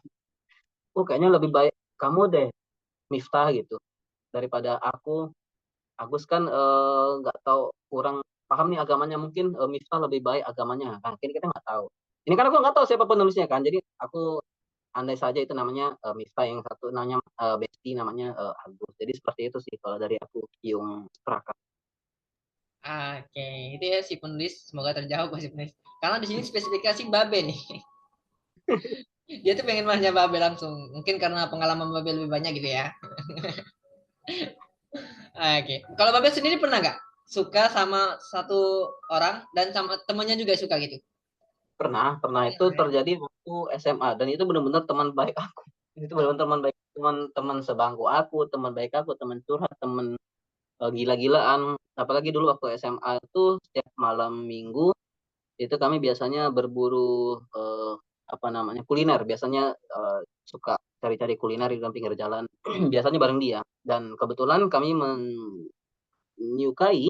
Oh, kayaknya lebih baik kamu deh, Miftah gitu, daripada aku. Agus kan nggak tahu, kurang paham nih agamanya, mungkin Miftah lebih baik agamanya. Kan kita nggak tahu. Ini kan aku nggak tahu siapa penulisnya kan, jadi aku andai saja itu namanya Miftah, yang satu namanya Besti, namanya Agus. Jadi seperti itu sih kalau dari aku, Yung Praka. Oke, itu ya si penulis, semoga terjawab si penulis. Karena di sini spesifikasi Babe nih. Dia tuh pengen mahnya Babe langsung. Mungkin karena pengalaman Babe lebih banyak gitu ya. Oke. Kalau Babe sendiri pernah nggak suka sama satu orang dan sama temennya juga suka gitu? Pernah itu Pernah ya? terjadi waktu SMA, dan itu benar-benar teman baik aku. Itu benar-benar teman baik, teman sebangku aku, teman baik aku, teman curhat, teman gila-gilaan. Apalagi dulu waktu SMA itu setiap malam minggu itu kami biasanya berburu apa namanya, kuliner. Biasanya suka cari-cari kuliner di pinggir jalan. Biasanya bareng dia. Dan kebetulan kami menyukai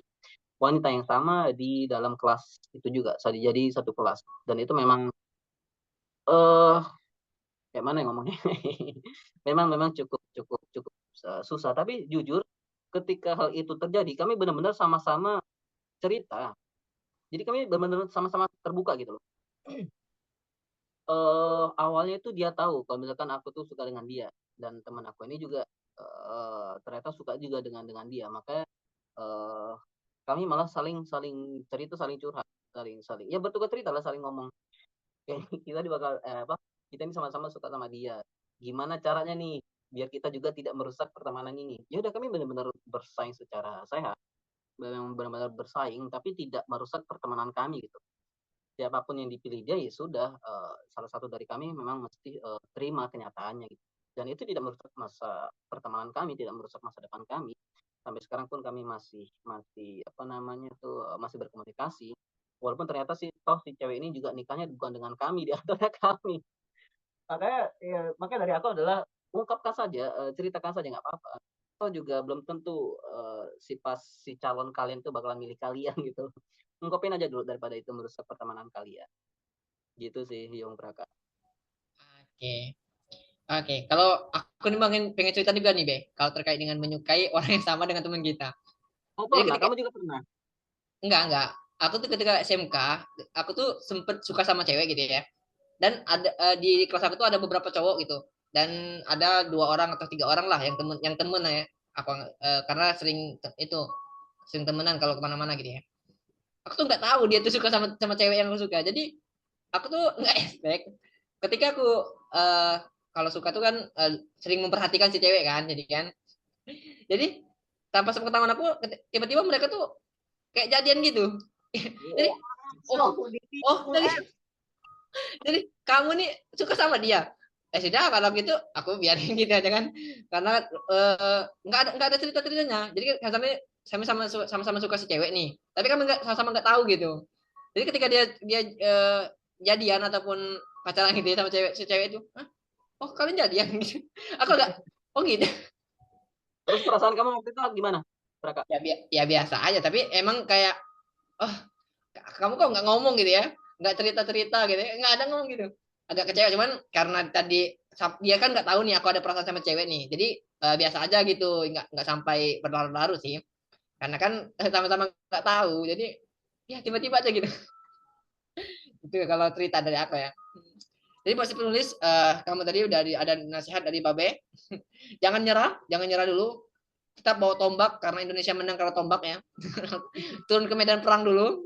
wanita yang sama di dalam kelas itu juga. Jadi satu kelas. Dan itu memang eh kayak mana ya ngomongnya? memang memang cukup cukup cukup susah. Tapi jujur, ketika hal itu terjadi, kami benar-benar sama-sama cerita. Jadi kami benar-benar sama-sama terbuka gitu loh. Awalnya itu dia tahu kalau misalkan aku tuh suka dengan dia, dan teman aku ini juga ternyata suka juga dengan dia. Makanya eee, kami malah saling saling cerita, saling curhat, saling saling ya bertukar cerita lah, saling ngomong. Kayak kita bakal kita ini sama-sama suka sama dia. Gimana caranya nih biar kita juga tidak merusak pertemanan ini? Ya udah, kami benar-benar bersaing secara sehat, memang benar-benar bersaing tapi tidak merusak pertemanan kami gitu. Siapapun yang dipilih dia, ya sudah, salah satu dari kami memang mesti terima kenyataannya gitu. Dan itu tidak merusak masa pertemanan kami, tidak merusak masa depan kami. Sampai sekarang pun kami masih masih apa namanya tuh, masih berkomunikasi. Walaupun ternyata si cewek ini juga nikahnya bukan dengan kami, di antara kami. Makanya dari aku adalah ungkapkan saja, ceritakan saja nggak apa-apa. Toh juga belum tentu, si calon kalian tuh bakalan milih kalian gitu. Ungkapin aja dulu daripada itu merusak pertemanan kalian. Gitu sih, Yung Praka. Oke. Oke, kalau aku nih pengen cerita juga nih, Be. Kalau terkait dengan menyukai orang yang sama dengan teman kita. Oh, Jadi pernah? ketika Kamu juga pernah? enggak. Aku tuh ketika SMK, aku tuh sempet suka sama cewek gitu ya. Dan ada di kelas aku tuh ada beberapa cowok gitu. Dan ada 2 orang atau 3 orang lah yang temen lah ya. Karena itu sering temenan kalau kemana-mana gitu ya. Aku tuh nggak tahu dia tuh suka sama sama cewek yang aku suka. Jadi aku tuh nggak expect ketika aku eh, kalau suka tuh kan sering memperhatikan si cewek kan, jadi kan, jadi tanpa sepengetahuan aku tiba-tiba mereka tuh kayak jadian gitu. Jadi Wah, oh so oh ditipu, dari eh. jadi kamu nih suka sama dia, sudah kalau gitu aku biarin gitu aja kan, karena nggak ada cerita ceritanya, jadi kan sama-sama suka si cewek nih, tapi kami nggak sama-sama nggak tahu gitu. Jadi ketika dia dia jadian ataupun pacaran gitu ya sama si cewek itu, hah? Oh kalian jadian gitu. Aku agak, oh gitu. Terus perasaan kamu waktu itu gimana, Praka? Ya biasa aja, tapi emang kayak, oh kamu kok nggak ngomong gitu ya, nggak cerita cerita gitu ya, nggak ada ngomong gitu. Agak kecewa, cuman karena tadi dia kan nggak tahu nih aku ada perasaan sama cewek nih. Jadi biasa aja gitu, nggak sampai berlarut-larut sih. Karena kan sama-sama nggak tahu. Jadi ya tiba-tiba aja gitu. Itu kalau cerita dari aku ya. Jadi buat si penulis, kamu tadi udah ada nasihat dari Babe. Jangan nyerah dulu. Tetap bawa tombak karena Indonesia menang karena tombak ya. Turun ke medan perang dulu.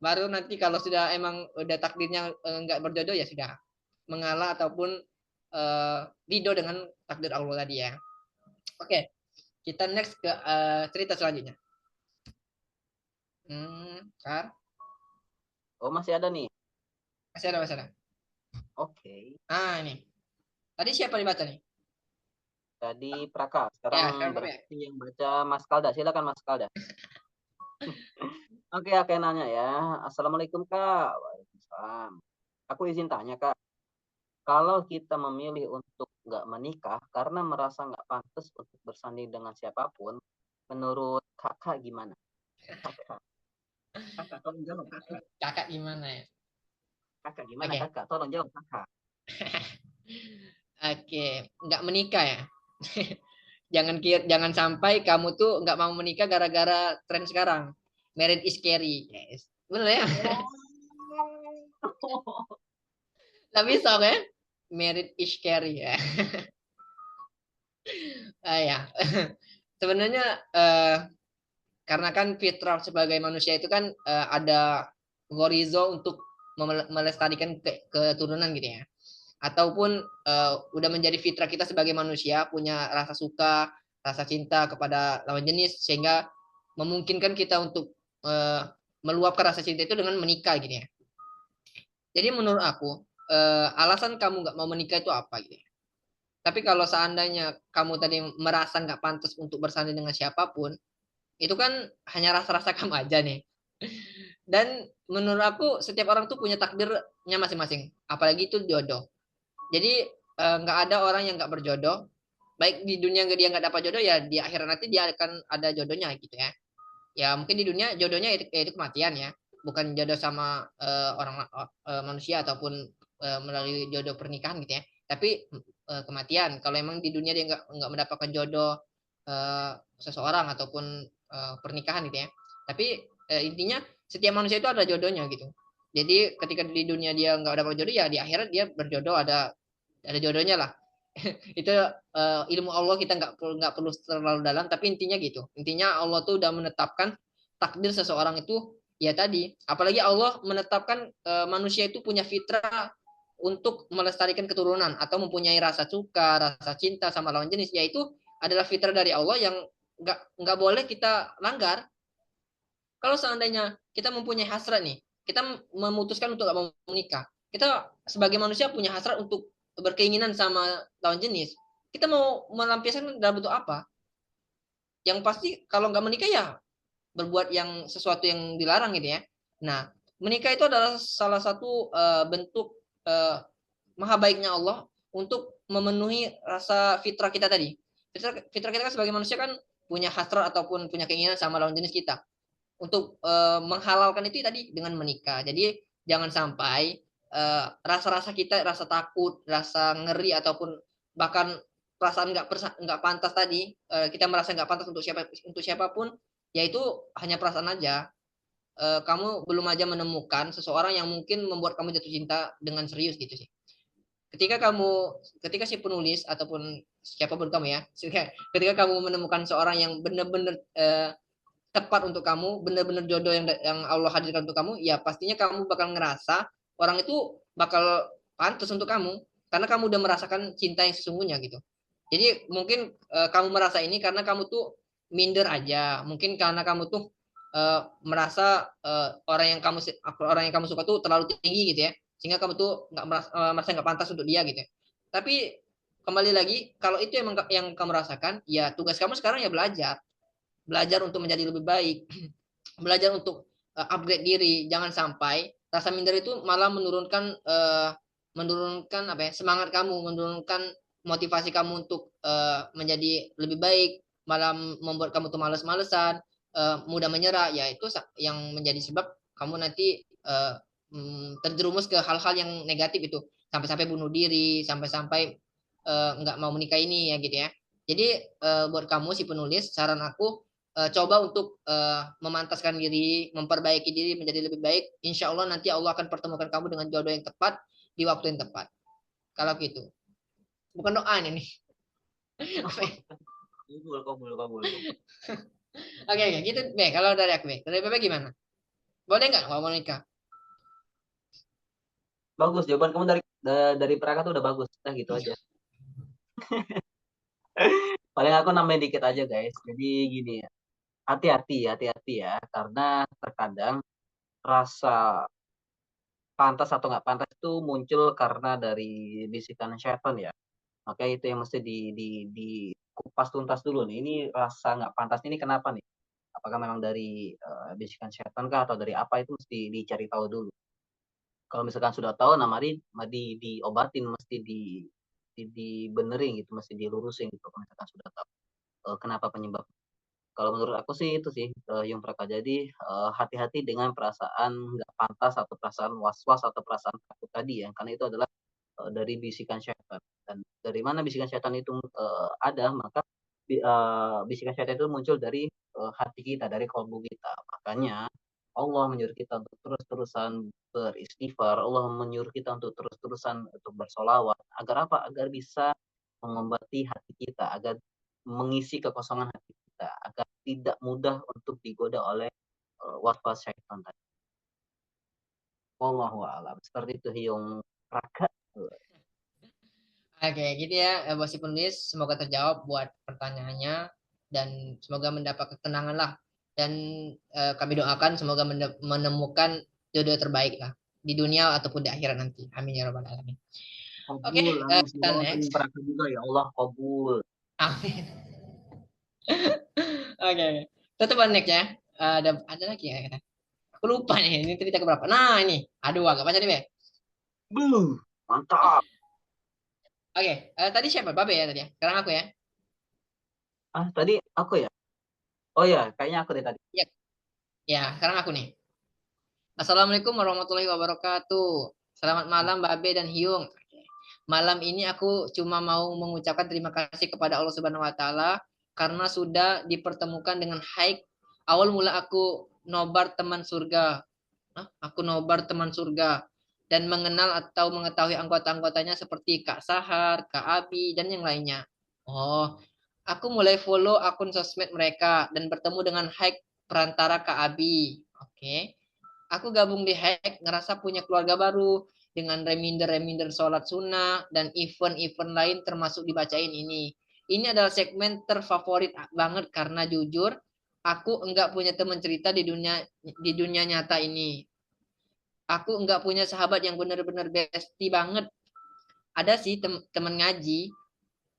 Baru nanti kalau sudah emang udah takdirnya nggak berjodoh ya sudah mengalah ataupun ridho dengan takdir Allah tadi ya. Oke, kita next ke cerita selanjutnya. Kar, Oh, masih ada nih. masih ada, masih ada. Oke. Ah, ini. Tadi siapa dibaca nih? Tadi Praka. Ya, Sekarang sekarang Babe ya. berarti yang baca Mas Kalda. Silakan Mas Kalda. Oke, nanya ya. Assalamualaikum Kak. Waalaikumsalam. Aku izin tanya Kak. Kalau kita memilih untuk nggak menikah karena merasa nggak pantas untuk bersanding dengan siapapun, menurut kakak gimana? Kakak, tolong jawab kakak. Kakak gimana ya? Kakak gimana Oke. kakak? Tolong jawab kakak. Oke, nggak menikah ya. Jangan sampai kamu tuh nggak mau menikah gara-gara tren sekarang. Marriage is scary. Yes. Bener ya? Tapi soalnya marriage is scary ya. Ya. Sebenarnya karena kan fitrah sebagai manusia itu kan ada gorizo untuk melestarikan keturunan gitu ya. Ataupun udah menjadi fitrah kita sebagai manusia punya rasa suka, rasa cinta kepada lawan jenis sehingga memungkinkan kita untuk meluapkan rasa cinta itu dengan menikah gitu ya. Jadi menurut aku alasan kamu nggak mau menikah itu apa gitu ya. Tapi kalau seandainya kamu tadi merasa nggak pantas untuk bersanding dengan siapapun, itu kan hanya rasa-rasa kamu aja nih. Dan menurut aku setiap orang tuh punya takdirnya masing-masing, apalagi itu jodoh. Jadi nggak ada orang yang nggak berjodoh. Baik di dunia dia nggak dapat jodoh ya di akhirat nanti dia akan ada jodohnya gitu ya. Ya mungkin di dunia jodohnya itu kematian ya, bukan jodoh sama orang manusia ataupun melalui jodoh pernikahan gitu ya. Tapi kematian. Kalau emang di dunia dia nggak mendapatkan jodoh seseorang ataupun pernikahan gitu ya. Tapi intinya setiap manusia itu ada jodohnya gitu. Jadi ketika di dunia dia nggak dapat jodoh ya di akhirat dia berjodoh ada jodohnya lah. Itu ilmu Allah kita nggak perlu terlalu dalam tapi intinya gitu. Intinya Allah tuh udah menetapkan takdir seseorang itu ya tadi. Apalagi Allah menetapkan manusia itu punya fitrah untuk melestarikan keturunan atau mempunyai rasa suka, rasa cinta sama lawan jenis, yaitu adalah fitrah dari Allah yang nggak boleh kita langgar. Kalau seandainya kita mempunyai hasrat nih, kita memutuskan untuk nggak mau menikah, kita sebagai manusia punya hasrat untuk berkeinginan sama lawan jenis. Kita mau melampiaskan dalam bentuk apa? Yang pasti kalau nggak menikah ya berbuat yang sesuatu yang dilarang gitu ya. Nah, menikah itu adalah salah satu bentuk maha baiknya Allah untuk memenuhi rasa fitrah kita tadi. Fitrah kita kan sebagai manusia kan punya hasrat ataupun punya keinginan sama lawan jenis kita. Untuk menghalalkan itu tadi dengan menikah. Jadi jangan sampai rasa-rasa kita, rasa takut, rasa ngeri ataupun bahkan perasaan nggak pantas tadi, kita merasa nggak pantas untuk siapapun, yaitu hanya perasaan aja. Kamu belum aja menemukan seseorang yang mungkin membuat kamu jatuh cinta dengan serius gitu sih. Ketika si penulis ataupun siapapun kamu ya, ketika kamu menemukan seorang yang benar-benar tepat untuk kamu, benar-benar jodoh yang Allah hadirkan untuk kamu, ya pastinya kamu bakal ngerasa orang itu bakal pantas untuk kamu karena kamu udah merasakan cinta yang sesungguhnya gitu. Jadi mungkin kamu merasa ini karena kamu tuh minder aja, mungkin karena kamu tuh merasa orang yang kamu suka tuh terlalu tinggi gitu ya, sehingga kamu tuh nggak merasa nggak pantas untuk dia gitu. Tapi kembali lagi, kalau itu yang kamu rasakan, ya tugas kamu sekarang ya belajar untuk menjadi lebih baik, belajar untuk upgrade diri. Jangan sampai rasa minder itu malah menurunkan apa ya, semangat kamu, menurunkan motivasi kamu untuk menjadi lebih baik, malah membuat kamu tuh males-malesan, mudah menyerah. Ya itu yang menjadi sebab kamu nanti terjerumus ke hal-hal yang negatif itu, sampai-sampai bunuh diri, sampai-sampai nggak mau menikah ini ya gitu ya. Jadi buat kamu si penulis, saran aku coba untuk memantaskan diri, memperbaiki diri menjadi lebih baik. Insya Allah nanti Allah akan pertemukan kamu dengan jodoh yang tepat di waktu yang tepat. Kalau gitu, bukan doa ini nih. Kabul, kabul, kabul, kabul. Oke, oke, gitu. Be, kalau dari aku, Be. Dari Bebe gimana? Boleh nggak kalau mau nikah? Bagus, jawaban kamu dari Praka tuh udah bagus. Nah, gitu aja. Paling aku nambahin dikit aja, guys. Jadi gini ya, hati-hati ya, karena terkadang rasa pantas atau nggak pantas itu muncul karena dari bisikan setan ya. Makanya itu yang mesti di kupas tuntas dulu nih. Ini rasa nggak pantas ini kenapa nih? Apakah memang dari bisikan setan kah atau dari apa, itu mesti dicari tahu dulu. Kalau misalkan sudah tahu, nah mari diobatin, mesti dibenerin gitu, mesti dilurusin gitu. Kalau misalkan sudah tahu kenapa penyebab. Kalau menurut aku sih itu sih yang mereka, jadi hati-hati dengan perasaan nggak pantas atau perasaan was-was atau perasaan takut tadi ya, karena itu adalah dari bisikan setan. Dan dari mana bisikan setan itu ada, maka bisikan setan itu muncul dari hati kita, dari kalbu kita. Makanya Allah menyuruh kita untuk terus-terusan beristighfar, Allah menyuruh kita untuk terus-terusan untuk bersolawat. Agar apa? Agar bisa mengobati hati kita, agar mengisi kekosongan hati kita, agar tidak mudah untuk digoda oleh waswas syaitan tadi. Wallahu a'lam. Seperti itu Hyung Raka. Oke, gitu ya, Bos si penulis. Semoga terjawab buat pertanyaannya dan semoga mendapat ketenangan lah. Dan kami doakan semoga menemukan jodoh terbaik lah di dunia ataupun di akhirat nanti. Amin ya robbal alamin. Oke, Kabul, amin. kita Semoga untuk next. Hyung Raka juga ya Allah kabul. Amin. Oke, oke. Tutup next ya. Ada lagi ya. Aku lupa nih, ini cerita keberapa. Nah, ini. Aduh, agak banyak nih, Be. Buh, mantap. Oke, tadi siapa? Babe ya tadi ya. Sekarang aku ya. Ah, tadi aku ya? Oh ya, kayaknya aku deh tadi. Ya, ya, sekarang aku nih. Assalamualaikum warahmatullahi wabarakatuh. Selamat malam, Babe dan Hyung. Malam ini aku cuma mau mengucapkan terima kasih kepada Allah Subhanahu wa taala karena sudah dipertemukan dengan Haik. Awal mula aku nobar teman surga. Aku nobar teman surga dan mengenal atau mengetahui anggota-anggotanya seperti Kak Sahar, Kak Abi, dan yang lainnya. Oh, aku mulai follow akun sosmed mereka dan bertemu dengan Haik perantara Kak Abi. Oke. Aku gabung di Hack, ngerasa punya keluarga baru dengan reminder-reminder sholat sunnah dan event-event lain termasuk dibacain ini. Ini adalah segmen terfavorit banget karena jujur aku enggak punya teman cerita di dunia nyata ini. Aku enggak punya sahabat yang benar-benar bestie banget. Ada sih teman ngaji,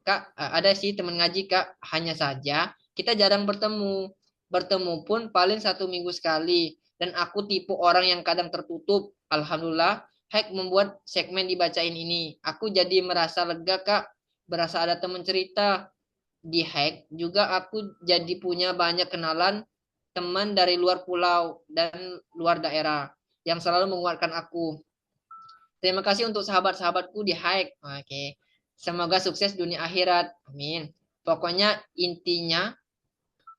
Kak, ada sih teman ngaji Kak, hanya saja kita jarang bertemu. Bertemu pun paling 1 minggu sekali. Dan aku tipe orang yang kadang tertutup. Alhamdulillah, Hack membuat segmen dibacain ini. Aku jadi merasa lega Kak, berasa ada teman cerita. Di Hack juga aku jadi punya banyak kenalan teman dari luar pulau dan luar daerah yang selalu menguatkan aku. Terima kasih untuk sahabat-sahabatku di Hack. Oke. Semoga sukses dunia akhirat. Amin. Pokoknya intinya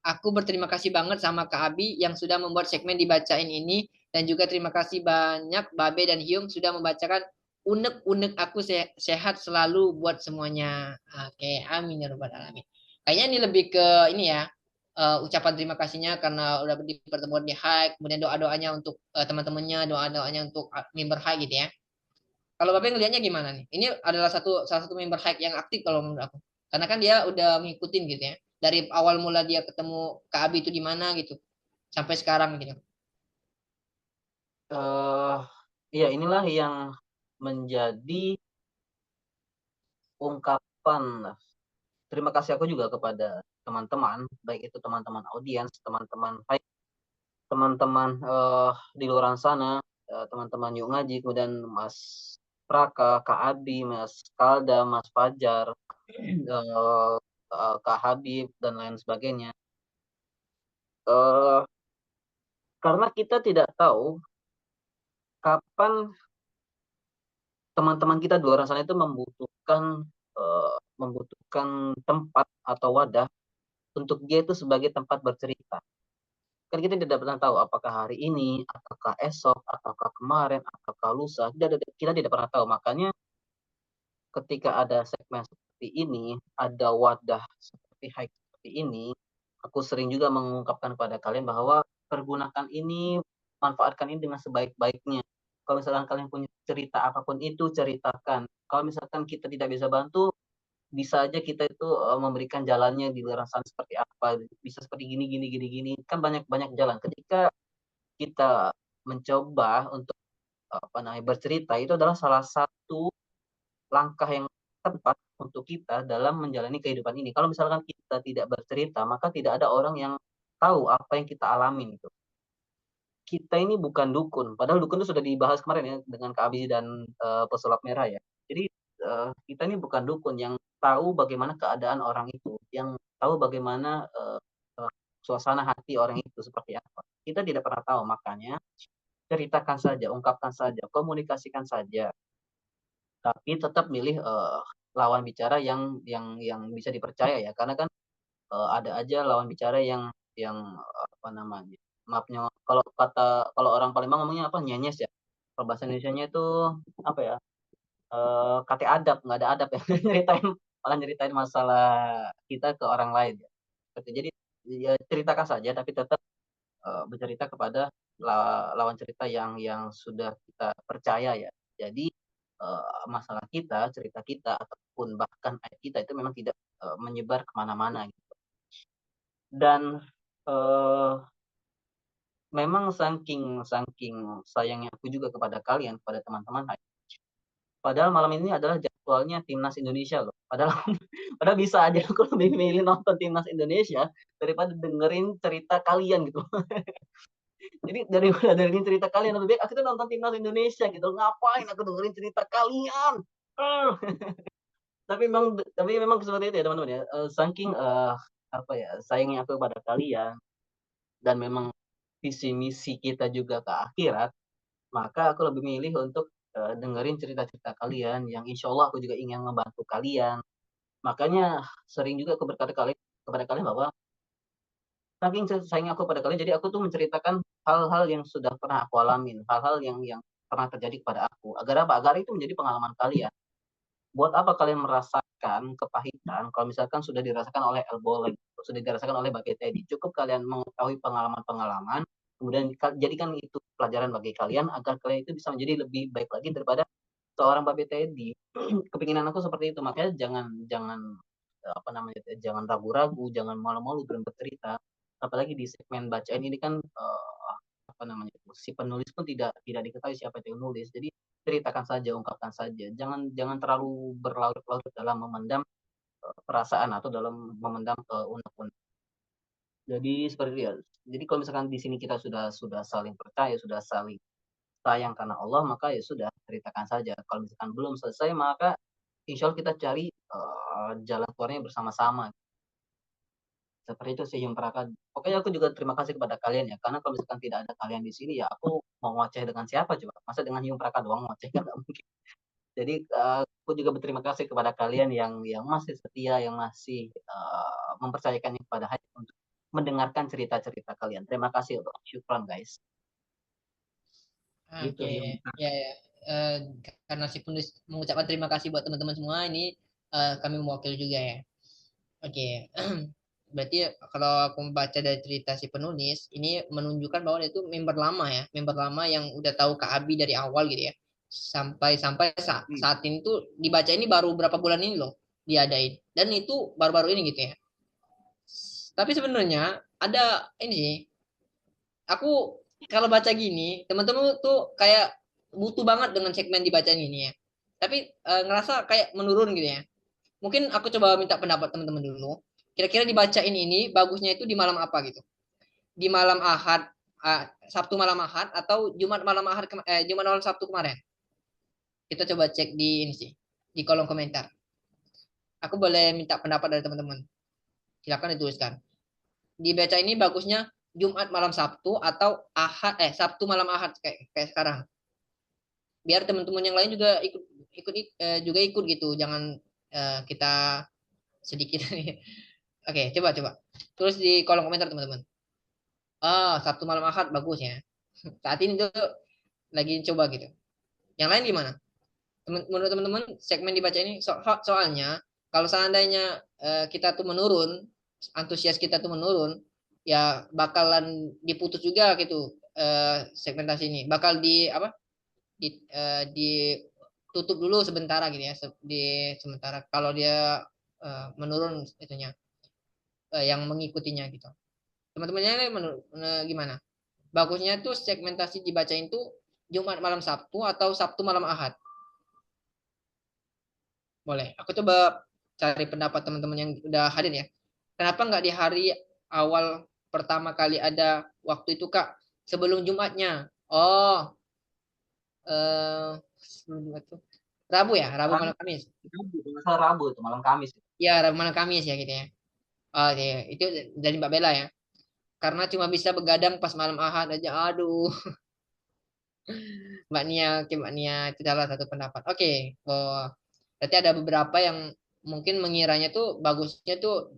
aku berterima kasih banget sama Kak Abi yang sudah membuat segmen dibacain ini dan juga terima kasih banyak Babe dan Hyung sudah membacakan unek-unek aku sehat selalu buat semuanya. Oke, amin ya rabbal alamin. Kayaknya ini lebih ke ini ya, ucapan terima kasihnya karena udah dipertemuan di High, kemudian doa-doanya untuk teman-temannya, doa-doanya untuk member High gitu ya. Kalau Bapak ngelihatnya gimana nih? Ini adalah salah satu member Hike yang aktif kalau menurut aku. Karena kan dia udah ngikutin gitu ya. Dari awal mula dia ketemu Kak Abi itu di mana gitu. Sampai sekarang gitu. eh ya inilah yang menjadi ungkapan terima kasih aku juga kepada teman-teman, baik itu teman-teman audiens, teman-teman baik, teman-teman di luar sana, teman-teman Yuk Ngaji, kemudian Mas Praka, Kak Abi, Mas Kalda, Mas Fajar, Kak Habib dan lain sebagainya. Eh, karena kita tidak tahu kapan teman-teman kita di luar sana itu membutuhkan membutuhkan tempat atau wadah untuk dia itu sebagai tempat bercerita. Kan kita tidak pernah tahu apakah hari ini, ataukah esok, ataukah kemarin, ataukah lusa, kita tidak pernah tahu. Makanya ketika ada segmen seperti ini, ada wadah seperti Hike seperti ini, aku sering juga mengungkapkan kepada kalian bahwa pergunakan ini, manfaatkan ini dengan sebaik-baiknya. Kalau misalkan kalian punya cerita apapun itu, ceritakan. Kalau misalkan kita tidak bisa bantu, bisa aja kita itu memberikan jalannya di luar sana seperti apa, bisa seperti gini, gini, gini, gini. Kan banyak-banyak jalan. Ketika kita mencoba untuk bercerita, itu adalah salah satu langkah yang tepat untuk kita dalam menjalani kehidupan ini. Kalau misalkan kita tidak bercerita, maka tidak ada orang yang tahu apa yang kita alami itu. Kita ini bukan dukun, padahal dukun itu sudah dibahas kemarin ya dengan Kak Abi dan pesulap merah ya. Jadi kita ini bukan dukun yang tahu bagaimana keadaan orang itu, yang tahu bagaimana suasana hati orang itu seperti apa. Kita tidak pernah tahu, makanya ceritakan saja, ungkapkan saja, komunikasikan saja. Tapi tetap milih lawan bicara yang bisa dipercaya ya, karena kan ada aja lawan bicara yang apa namanya, maafnya kalau orang Palembang ngomongnya apa, nyenyes ya. Kalau bahasa Indonesianya itu apa ya? Kate adab, nggak ada adab ya. Malah nyeritain masalah kita ke orang lain ya. Jadi ya ceritakan saja tapi tetap bercerita kepada lawan cerita yang sudah kita percaya ya. Jadi masalah kita, cerita kita ataupun bahkan aib kita itu memang tidak menyebar kemana-mana gitu. Dan memang saking sayangnya aku juga kepada kalian, kepada teman-teman. Padahal malam ini adalah jadwalnya timnas Indonesia loh. Padahal padahal bisa aja aku lebih milih nonton timnas Indonesia daripada dengerin cerita kalian gitu. Jadi daripada dengerin cerita kalian lebih baik aku tuh nonton timnas Indonesia gitu. Ngapain aku dengerin cerita kalian? Tapi memang seperti itu ya teman-teman ya. Saking apa ya, sayangnya aku kepada kalian dan memang visi misi kita juga ke akhirat, maka aku lebih milih untuk dengerin cerita-cerita kalian yang insya Allah aku juga ingin membantu kalian. Makanya sering juga aku berkata kepada kalian bahwa saking sayangnya aku pada kalian, jadi aku tuh menceritakan hal-hal yang sudah pernah aku alamin, hal-hal yang pernah terjadi kepada aku. Agar apa? Agar itu menjadi pengalaman kalian. Buat apa kalian merasakan kepahitan kalau misalkan sudah dirasakan oleh Elbolek, sudah dirasakan oleh Mbak Teddy. Cukup kalian mengetahui pengalaman-pengalaman, kemudian jadikan itu pelajaran bagi kalian agar kalian itu bisa menjadi lebih baik lagi daripada seorang Mbak Teddy. Kepinginan aku seperti itu, makanya jangan jangan apa namanya, jangan ragu-ragu, jangan malu-malu dalam bercerita. Apalagi di segmen bacaan ini kan apa namanya, si penulis pun tidak diketahui siapa yang nulis. Jadi ceritakan saja, ungkapkan saja. Jangan jangan terlalu berlarut-larut dalam memendam perasaan atau dalam memendam unek-unek. Jadi seperti itu ya. Jadi kalau misalkan di sini kita sudah saling percaya, sudah saling sayang karena Allah, maka ya sudah ceritakan saja. Kalau misalkan belum selesai, maka insya Allah kita cari jalan keluarnya bersama-sama. Seperti itu sih yang pernah. Pokoknya aku juga terima kasih kepada kalian ya, karena kalau misalkan tidak ada kalian di sini ya aku mau ngoceh dengan siapa coba? Masa dengan Hyung Praka doang ngoceh kan nggak mungkin. Jadi aku juga berterima kasih kepada kalian yang masih setia, yang masih mempercayakan kepada Hayat untuk mendengarkan cerita-cerita kalian. Terima kasih loh, syukran guys. Gitu Oke, Hyung. ya, ya. Eh, karena si penulis mengucapkan terima kasih buat teman-teman semua, ini kami mewakili juga ya. Oke, berarti kalau aku membaca dari cerita si penulis, ini menunjukkan bahwa dia itu member lama ya, member lama yang udah tahu Kak Abi dari awal gitu ya. Sampai saat ini tuh dibaca ini baru berapa bulan ini loh diadain. Dan itu baru-baru ini gitu ya. Tapi sebenarnya ada ini sih, aku kalau baca gini, teman-teman tuh kayak butuh banget dengan segmen dibacaan ini ya. Tapi ngerasa kayak menurun gitu ya. Mungkin aku coba minta pendapat teman-teman dulu. Kira-kira dibacain ini bagusnya itu di malam apa gitu? Di malam Ahad, Sabtu malam Ahad atau Jumat malam Ahad, Jumat malam Sabtu kemarin? Kita coba cek di ini sih, di kolom komentar. Aku boleh minta pendapat dari teman-teman. Silakan dituliskan. Dibaca ini bagusnya Jumat malam Sabtu atau Sabtu malam Ahad kayak sekarang. Biar teman-teman yang lain juga ikut ikut juga ikut gitu. Jangan kita sedikit. Oke, coba. Tulis di kolom komentar teman-teman. Sabtu malam Ahad bagus ya. Saat ini tuh lagi coba gitu. Yang lain gimana? Menurut teman-teman segmen dibaca ini soalnya kalau seandainya kita tuh menurun, antusias kita tuh menurun, ya bakalan diputus juga gitu segmentasi ini. Bakal di apa? Ditutup dulu sementara gitu ya. Di sementara kalau dia menurun itunya yang mengikutinya gitu. Teman-temannya gimana? Bagusnya tuh segmentasi dibacain tuh Jumat malam Sabtu atau Sabtu malam Ahad. Boleh. Aku coba cari pendapat teman-teman yang udah hadir ya. Kenapa nggak di hari awal pertama kali ada waktu itu Kak? Sebelum Jumatnya. Oh, sebelum Jumat tuh. Rabu ya, Rabu Rabu, malam Kamis. Rabu itu malam Kamis. Ya, Rabu malam Kamis ya gitu ya. Oh, iya. Itu dari Mbak Bella ya. Karena cuma bisa begadang pas malam Ahad aja. Aduh, Mbak Nia itu salah satu pendapat. Oke, oh, berarti ada beberapa yang mungkin mengiranya tuh bagusnya tuh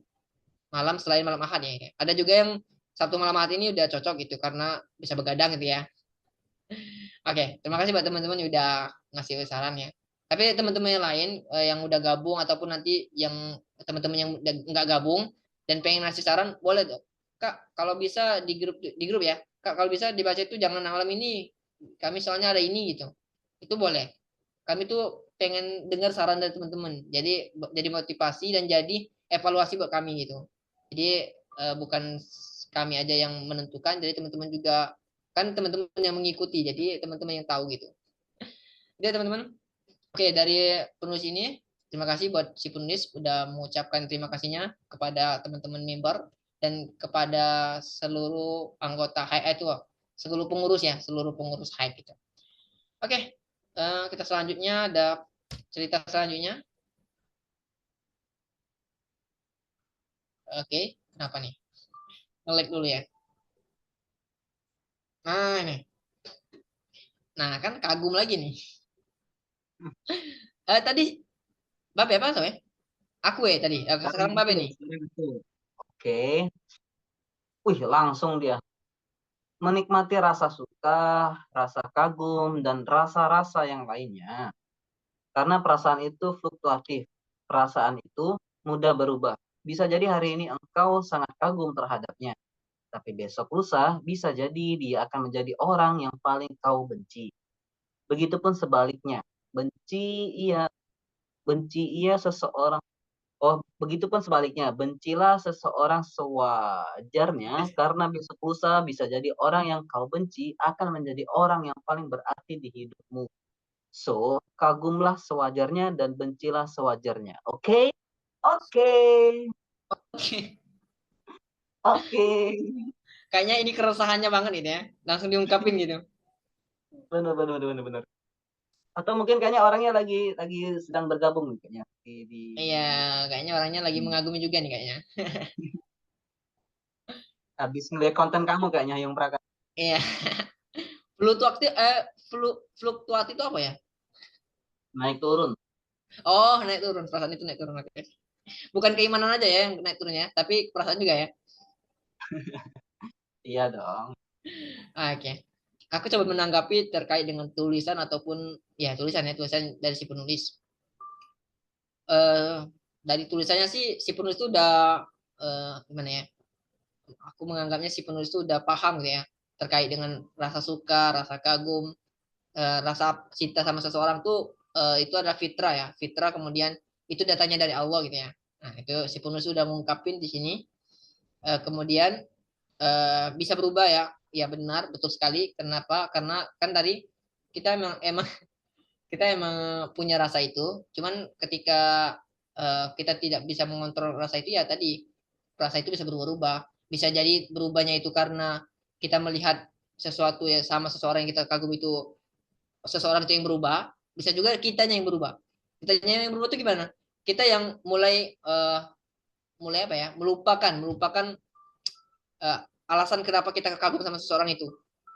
malam selain malam Ahad ya. Ada juga yang Sabtu malam Ahad ini udah cocok gitu karena bisa begadang gitu ya. Oke, terima kasih buat teman-teman yang udah ngasih saran ya. Tapi teman-teman yang lain yang udah gabung ataupun nanti yang teman-teman yang udah nggak gabung dan pengen ngasih saran boleh dong. Kak, kalau bisa di grup ya. Kak, kalau bisa dibaca itu jangan malam ini. Kami soalnya ada ini gitu. Itu boleh. Kami tuh pengen dengar saran dari teman-teman. Jadi motivasi dan jadi evaluasi buat kami gitu. Jadi bukan kami aja yang menentukan, jadi teman-teman juga kan teman-teman yang mengikuti, jadi teman-teman yang tahu gitu. Jadi teman-teman, oke dari penulis ini, terima kasih buat si penulis udah mengucapkan terima kasihnya kepada teman-teman member dan kepada seluruh anggota HI itu, seluruh pengurus HI gitu. Oke, kita selanjutnya ada cerita selanjutnya. Oke, kenapa nih? Nge-lag dulu ya. Nah, ini. Nah, kan kagum lagi nih. Tadi Babe apa so ya? Aku ya tadi. Sekarang Babe nih. Oke. Wih, langsung dia menikmati rasa suka, rasa kagum, dan rasa-rasa yang lainnya. Karena perasaan itu fluktuatif. Perasaan itu mudah berubah. Bisa jadi hari ini engkau sangat kagum terhadapnya. Tapi besok lusa bisa jadi dia akan menjadi orang yang paling kau benci. Begitupun sebaliknya. Benci ia seseorang. Oh, begitupun sebaliknya. Bencilah seseorang sewajarnya karena besok lusa bisa jadi orang yang kau benci akan menjadi orang yang paling berarti di hidupmu. So, kagumlah sewajarnya dan bencilah sewajarnya. Oke? Oke. Oke. Oke. Kayaknya ini keresahannya banget ini ya. Langsung diungkapin gitu. Benar. Atau mungkin kayaknya orangnya lagi sedang bergabung nih kayaknya Iya, kayaknya orangnya lagi mengagumi juga nih kayaknya. habis ngeliat konten kamu kayaknya yang Praka. Iya. Fluktuatif fluktuatif itu apa ya? Naik turun. Oh, naik turun. Perasaan itu naik turun. Oke. Bukan keimanan aja ya yang naik turun ya, tapi perasaan juga ya. Iya dong. Oke. Aku coba menanggapi terkait dengan tulisan ataupun ya tulisan dari si penulis. Eh dari tulisannya sih si penulis itu udah gimana ya? Aku menganggapnya si penulis itu udah paham gitu ya terkait dengan rasa suka, rasa kagum, rasa cinta sama seseorang tuh itu adalah fitrah ya, fitrah kemudian itu datanya dari Allah gitu ya. Nah itu si penulis sudah mengungkapin di sini. Kemudian bisa berubah ya, ya benar betul sekali. Kenapa? Karena kan tadi kita emang kita emang punya rasa itu, cuman ketika kita tidak bisa mengontrol rasa itu ya tadi rasa itu bisa berubah-ubah. Bisa jadi berubahnya itu karena kita melihat sesuatu ya sama seseorang yang kita kagum itu seseorang itu yang berubah, bisa juga kitanya yang berubah. Kitanya yang berubah itu gimana? Kita yang mulai apa ya? Melupakan alasan kenapa kita kagum sama seseorang itu.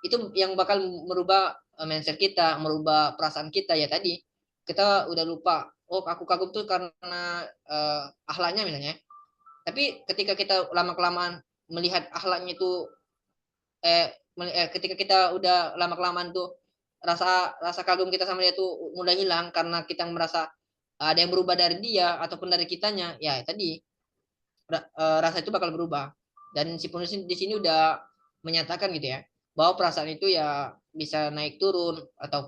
Itu yang bakal merubah mindset kita, merubah perasaan kita ya tadi. Kita udah lupa, oh aku kagum tuh karena akhlaknya misalnya. Tapi ketika kita lama kelamaan melihat akhlaknya itu ketika kita udah lama kelamaan tuh rasa rasa kagum kita sama dia tuh mulai hilang karena kita merasa ada yang berubah dari dia ataupun dari kitanya, ya tadi rasa itu bakal berubah. Dan si penulis di sini udah menyatakan gitu ya bahwa perasaan itu ya bisa naik turun atau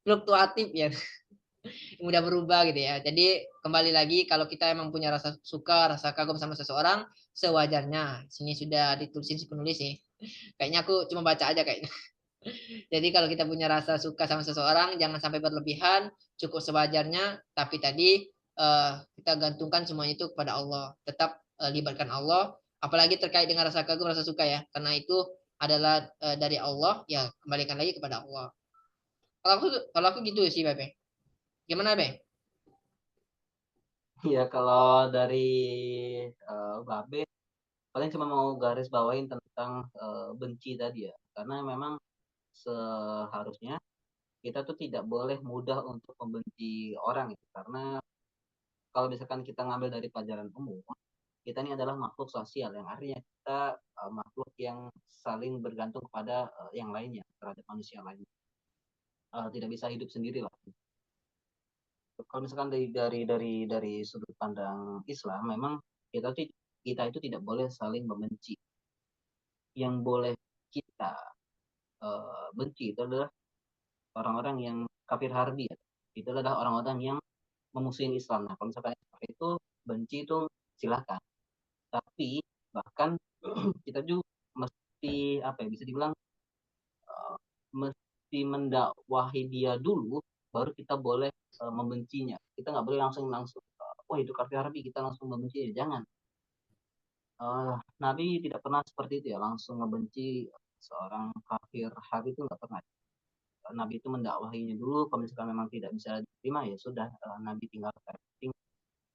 fluktuatif ya, mudah berubah gitu ya. Jadi kembali lagi kalau kita emang punya rasa suka, rasa kagum sama seseorang, sewajarnya. Sini sudah ditulisin si penulis sih. Kayaknya aku cuma baca aja kayaknya. Jadi kalau kita punya rasa suka sama seseorang, jangan sampai berlebihan, cukup sewajarnya. Tapi tadi kita gantungkan semuanya itu kepada Allah. Tetap libatkan Allah. Apalagi terkait dengan rasa kagum, rasa suka ya. Karena itu adalah dari Allah, ya kembalikan lagi kepada Allah. Kalau aku gitu sih, Bebe. Gimana, Be? Ya kalau dari Babe paling cuma mau garis bawain tentang benci tadi ya. Karena memang seharusnya kita tuh tidak boleh mudah untuk membenci orang itu. Karena kalau misalkan kita ngambil dari pelajaran umum, kita ini adalah makhluk sosial yang artinya kita makhluk yang saling bergantung kepada yang lainnya, terhadap manusia lainnya. Tidak bisa hidup sendiri lah. Kalau misalkan dari sudut pandang Islam, memang kita itu tidak boleh saling membenci. Yang boleh kita benci itu adalah orang-orang yang kafir harbi. Ya. Itu adalah orang-orang yang memusuhi Islam. Nah, kalau misalkan itu benci itu silakan. Tapi bahkan kita juga mesti apa ya bisa dibilang mesti mendakwahi dia dulu, baru kita boleh membencinya. Kita nggak boleh langsung langsung wah itu kafir harbi kita langsung membencinya. Jangan. Nabi tidak pernah seperti itu ya, langsung membenci seorang kafir harbi itu nggak pernah. Nabi itu mendakwahinya dulu, kalau misalkan memang tidak bisa diterima ya sudah Nabi tinggalkan.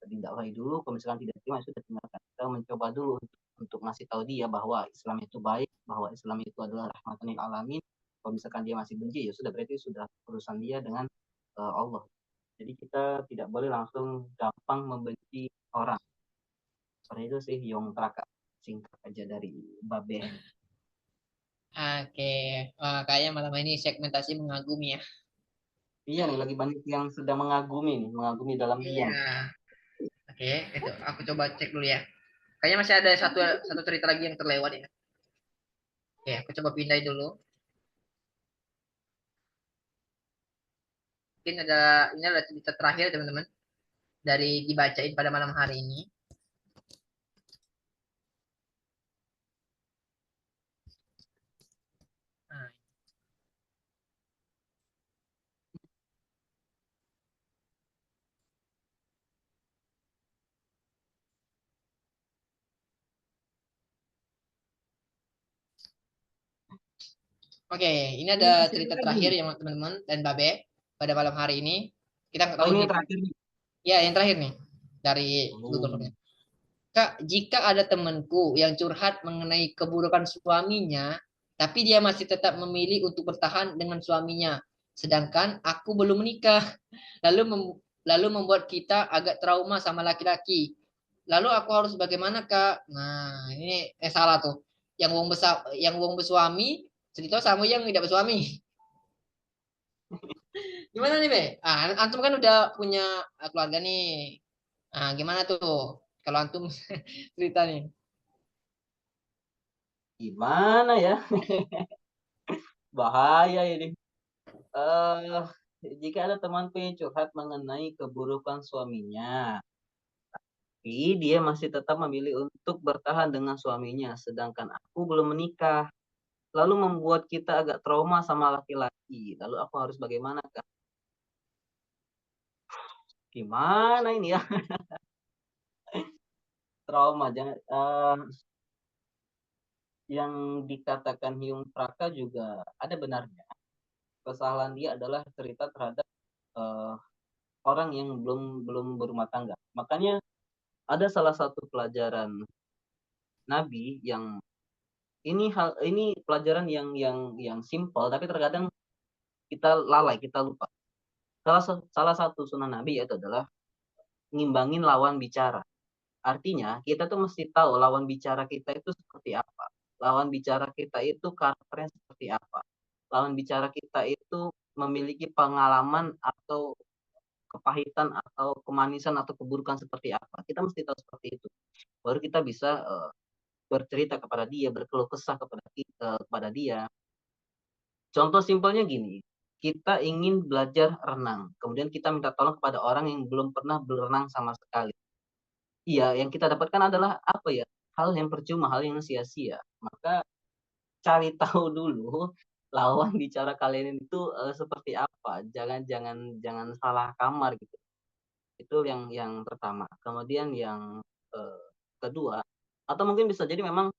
Didakwahi dulu, kalau misalkan tidak diterima ya sudah tinggalkan. Kita mencoba dulu untuk ngasih tahu dia bahwa Islam itu baik, bahwa Islam itu adalah rahmatan lil alamin. Kalau misalkan dia masih benci ya sudah berarti sudah urusan dia dengan Allah. Jadi kita tidak boleh langsung gampang membenci orang. Seperti itu sih Yong Traka, singkat aja dari Babe. Oke, kayaknya malam ini segmentasi mengagumi ya. Iya nih lagi banyak yang sedang mengagumi nih, mengagumi dalam diam. Iya. Oke, itu aku coba cek dulu ya. Kayaknya masih ada satu satu cerita lagi yang terlewat ya. Oke, aku coba pindahin dulu. Mungkin ini adalah cerita terakhir teman-teman dari dibacain pada malam hari ini. Nah, oke, ini Ini ada masih ada cerita lagi. terakhir yang teman-teman dan Babe pada malam hari ini. Kita nggak Oh tahu ini nih. yang terakhir nih. Ya, yang terakhir nih dari Oh. Google Form. Kak, jika ada temanku yang curhat mengenai keburukan suaminya, tapi dia masih tetap memilih untuk bertahan dengan suaminya, sedangkan aku belum menikah, lalu lalu membuat kita agak trauma sama laki-laki. Lalu aku harus bagaimana, Kak? Nah, ini salah tuh. Yang wong bersuami, cerita sama yang tidak bersuami. Gimana nih, Be? Antum kan udah punya keluarga nih. Gimana tuh? Kalau antum cerita nih. Gimana ya? Bahaya ini. eh Jika ada temanku yang curhat mengenai keburukan suaminya, tapi dia masih tetap memilih untuk bertahan dengan suaminya, sedangkan aku belum menikah, lalu membuat kita agak trauma sama laki-laki. Lalu aku harus bagaimana, Kak? Gimana ini ya? Trauma, jangan yang dikatakan Hyung Praka juga ada benarnya. Kesalahan dia adalah cerita terhadap eh, orang yang belum belum berumah tangga. Makanya ada salah satu pelajaran Nabi yang ini pelajaran yang simpel tapi terkadang kita lalai, kita lupa. salah satu sunnah Nabi yaitu adalah ngimbangin lawan bicara. Artinya kita tuh mesti tahu lawan bicara kita itu seperti apa. Lawan bicara kita itu karakternya seperti apa. Lawan bicara kita itu memiliki pengalaman atau kepahitan atau kemanisan atau keburukan seperti apa. Kita mesti tahu seperti itu. Baru kita bisa bercerita kepada dia, berkeluh kesah kepada dia. Contoh simpelnya gini, kita ingin belajar renang, kemudian kita minta tolong kepada orang yang belum pernah berenang sama sekali. Iya, yang kita dapatkan adalah apa ya? Hal yang percuma, hal yang sia-sia. Maka cari tahu dulu lawan bicara kalian itu seperti apa. Jangan salah kamar gitu. Itu yang pertama. Kemudian yang kedua, atau mungkin bisa jadi memang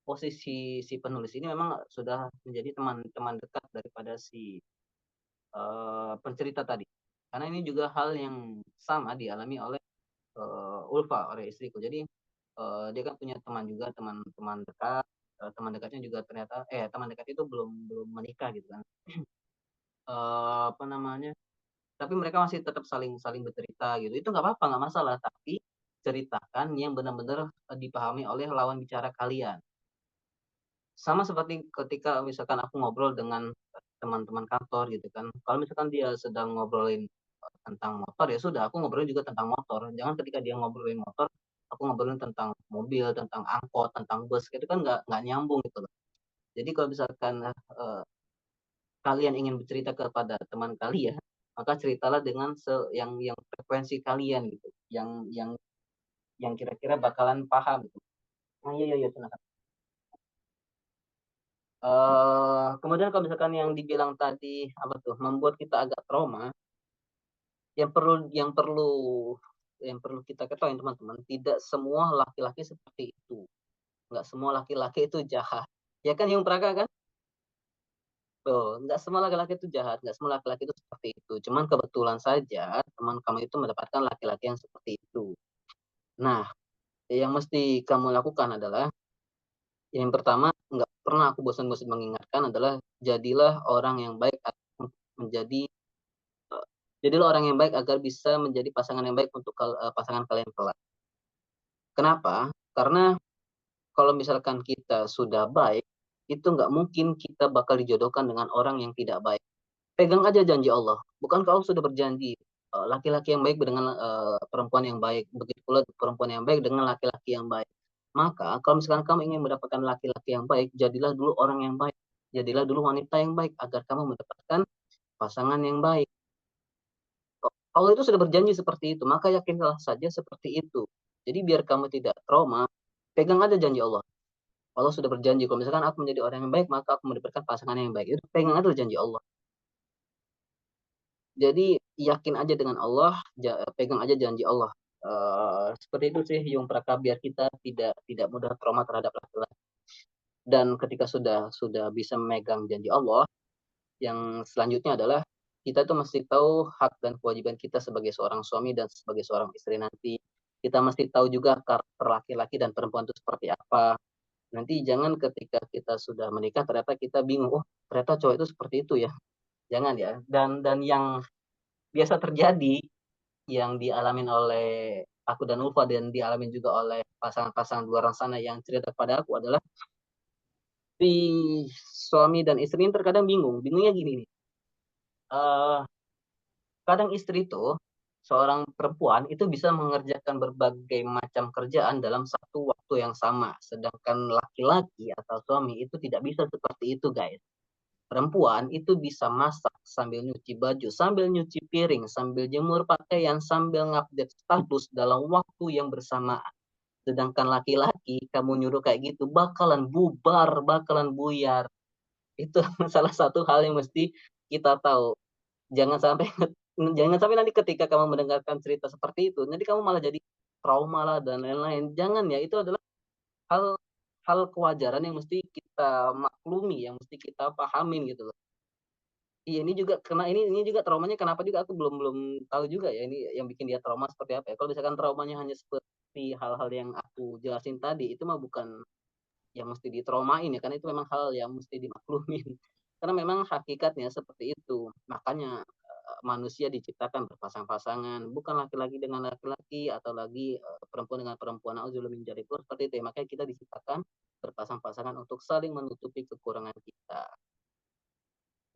posisi si penulis ini memang sudah menjadi teman-teman dekat daripada si pencerita tadi. Karena ini juga hal yang sama dialami oleh Ulfa, oleh istriku. Jadi dia kan punya teman juga, teman-teman dekat. Teman dekatnya juga ternyata teman dekat itu belum belum menikah gitu kan. Apa namanya? Tapi mereka masih tetap saling saling bercerita gitu. Itu nggak apa-apa, nggak masalah. Tapi ceritakan yang benar-benar dipahami oleh lawan bicara kalian. Sama seperti ketika misalkan aku ngobrol dengan teman-teman kantor gitu kan. Kalau misalkan dia sedang ngobrolin tentang motor, ya sudah aku ngobrolin juga tentang motor. Jangan ketika dia ngobrolin motor, aku ngobrolin tentang mobil, tentang angkot, tentang bus, itu kan nggak nyambung gitu loh. Jadi kalau misalkan kalian ingin bercerita kepada teman kalian, maka ceritalah dengan yang frekuensi kalian gitu, yang kira-kira bakalan paham gitu. Nah, iya, iya, iya, silakan. Kemudian kalau misalkan yang dibilang tadi apa tuh membuat kita agak trauma, yang perlu kita ketahui teman-teman, tidak semua laki-laki seperti itu. Nggak semua laki-laki itu jahat. Ya kan yang Praga kan? Tuh, nggak semua laki-laki itu jahat, nggak semua laki-laki itu seperti itu. Cuman kebetulan saja teman kamu itu mendapatkan laki-laki yang seperti itu. Nah, yang mesti kamu lakukan adalah yang pertama, nggak pernah aku bosan-bosan mengingatkan adalah jadilah orang yang baik menjadi jadilah orang yang baik agar bisa menjadi pasangan yang baik untuk pasangan kalian kelak. Kenapa? Karena kalau misalkan kita sudah baik, itu nggak mungkin kita bakal dijodohkan dengan orang yang tidak baik. Pegang aja janji Allah. Bukankah Allah sudah berjanji laki-laki yang baik dengan perempuan yang baik, begitu pula perempuan yang baik dengan laki-laki yang baik. Maka kalau misalkan kamu ingin mendapatkan laki-laki yang baik, jadilah dulu orang yang baik. Jadilah dulu wanita yang baik agar kamu mendapatkan pasangan yang baik. Allah itu sudah berjanji seperti itu, maka yakinlah saja seperti itu. Jadi biar kamu tidak trauma, pegang aja janji Allah. Allah sudah berjanji, kalau misalkan aku menjadi orang yang baik, maka aku mendapatkan pasangan yang baik. Itu pegang aja janji Allah. Jadi yakin aja dengan Allah, pegang aja janji Allah. Seperti itu sih Yung Praka, biar kita tidak mudah trauma terhadap laki-laki. Dan ketika sudah bisa memegang janji Allah, yang selanjutnya adalah kita tuh mesti tahu hak dan kewajiban kita sebagai seorang suami dan sebagai seorang istri nanti. Kita mesti tahu juga karakter laki-laki dan perempuan itu seperti apa. Nanti jangan ketika kita sudah menikah ternyata kita bingung, oh ternyata cowok itu seperti itu ya. Jangan ya. Dan yang biasa terjadi yang dialamin oleh aku dan Ulfa dan dialamin juga oleh pasangan-pasangan di luar sana yang cerita kepada aku adalah si suami dan istri ini terkadang bingung. Bingungnya gini nih. Uh, Kadang istri itu seorang perempuan itu bisa mengerjakan berbagai macam kerjaan dalam satu waktu yang sama, sedangkan laki-laki atau suami itu tidak bisa seperti itu, guys. Perempuan itu bisa masak sambil nyuci baju, sambil nyuci piring, sambil jemur pakaian, sambil ngupdate status dalam waktu yang bersamaan. Sedangkan laki-laki, kamu nyuruh kayak gitu, bakalan bubar, bakalan buyar. Itu salah satu hal yang mesti kita tahu. Jangan sampai jangan sampai nanti ketika kamu mendengarkan cerita seperti itu, nanti kamu malah jadi trauma lah dan lain-lain. Jangan ya, itu adalah hal hal kewajaran yang mesti kita maklumi, yang mesti kita pahamin gitu loh. Iya, ini juga kena ini juga traumanya kenapa juga aku belum belum tahu juga ya ini yang bikin dia trauma seperti apa ya. Kalau misalkan traumanya hanya seperti hal-hal yang aku jelasin tadi, itu mah bukan yang mesti ditraumain ya, karena itu memang hal yang mesti dimaklumin. Karena memang hakikatnya seperti itu. Makanya manusia diciptakan berpasang-pasangan, bukan laki-laki dengan laki-laki atau lagi perempuan dengan perempuan. Nauzubillah min dzalik. Seperti itu ya. Makanya kita diciptakan berpasang-pasangan untuk saling menutupi kekurangan kita.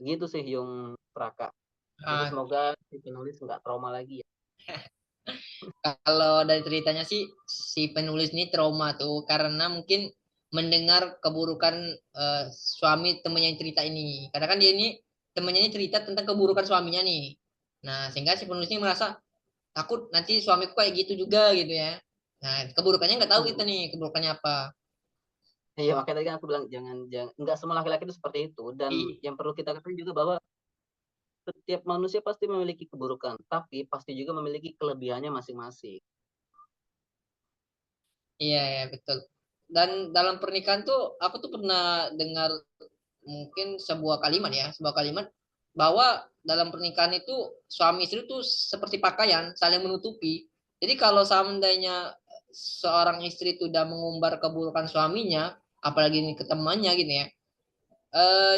Gitu sih Yung Praka. Jadi Ah, semoga si penulis nggak trauma lagi ya. kalau dari ceritanya sih si penulis ini trauma tuh karena mungkin mendengar keburukan suami temennya yang cerita ini. Karena kan dia ini temennya ini cerita tentang keburukan suaminya nih. Nah, sehingga si penulis ini merasa takut nanti suamiku kayak gitu juga gitu ya. Nah, keburukannya nggak tahu kita Hmm. nih keburukannya apa. Iya, makanya tadi kan aku bilang jangan jangan nggak semua laki-laki itu seperti itu, dan yang perlu kita ketahui juga bahwa setiap manusia pasti memiliki keburukan, tapi pasti juga memiliki kelebihannya masing-masing. Iya, ya, betul. Dan dalam pernikahan tuh aku tuh pernah dengar mungkin sebuah kalimat ya, sebuah kalimat bahwa dalam pernikahan itu suami istri itu seperti pakaian, saling menutupi. Jadi kalau seandainya seorang istri itu udah mengumbar keburukan suaminya, apalagi ini ke temannya gitu ya,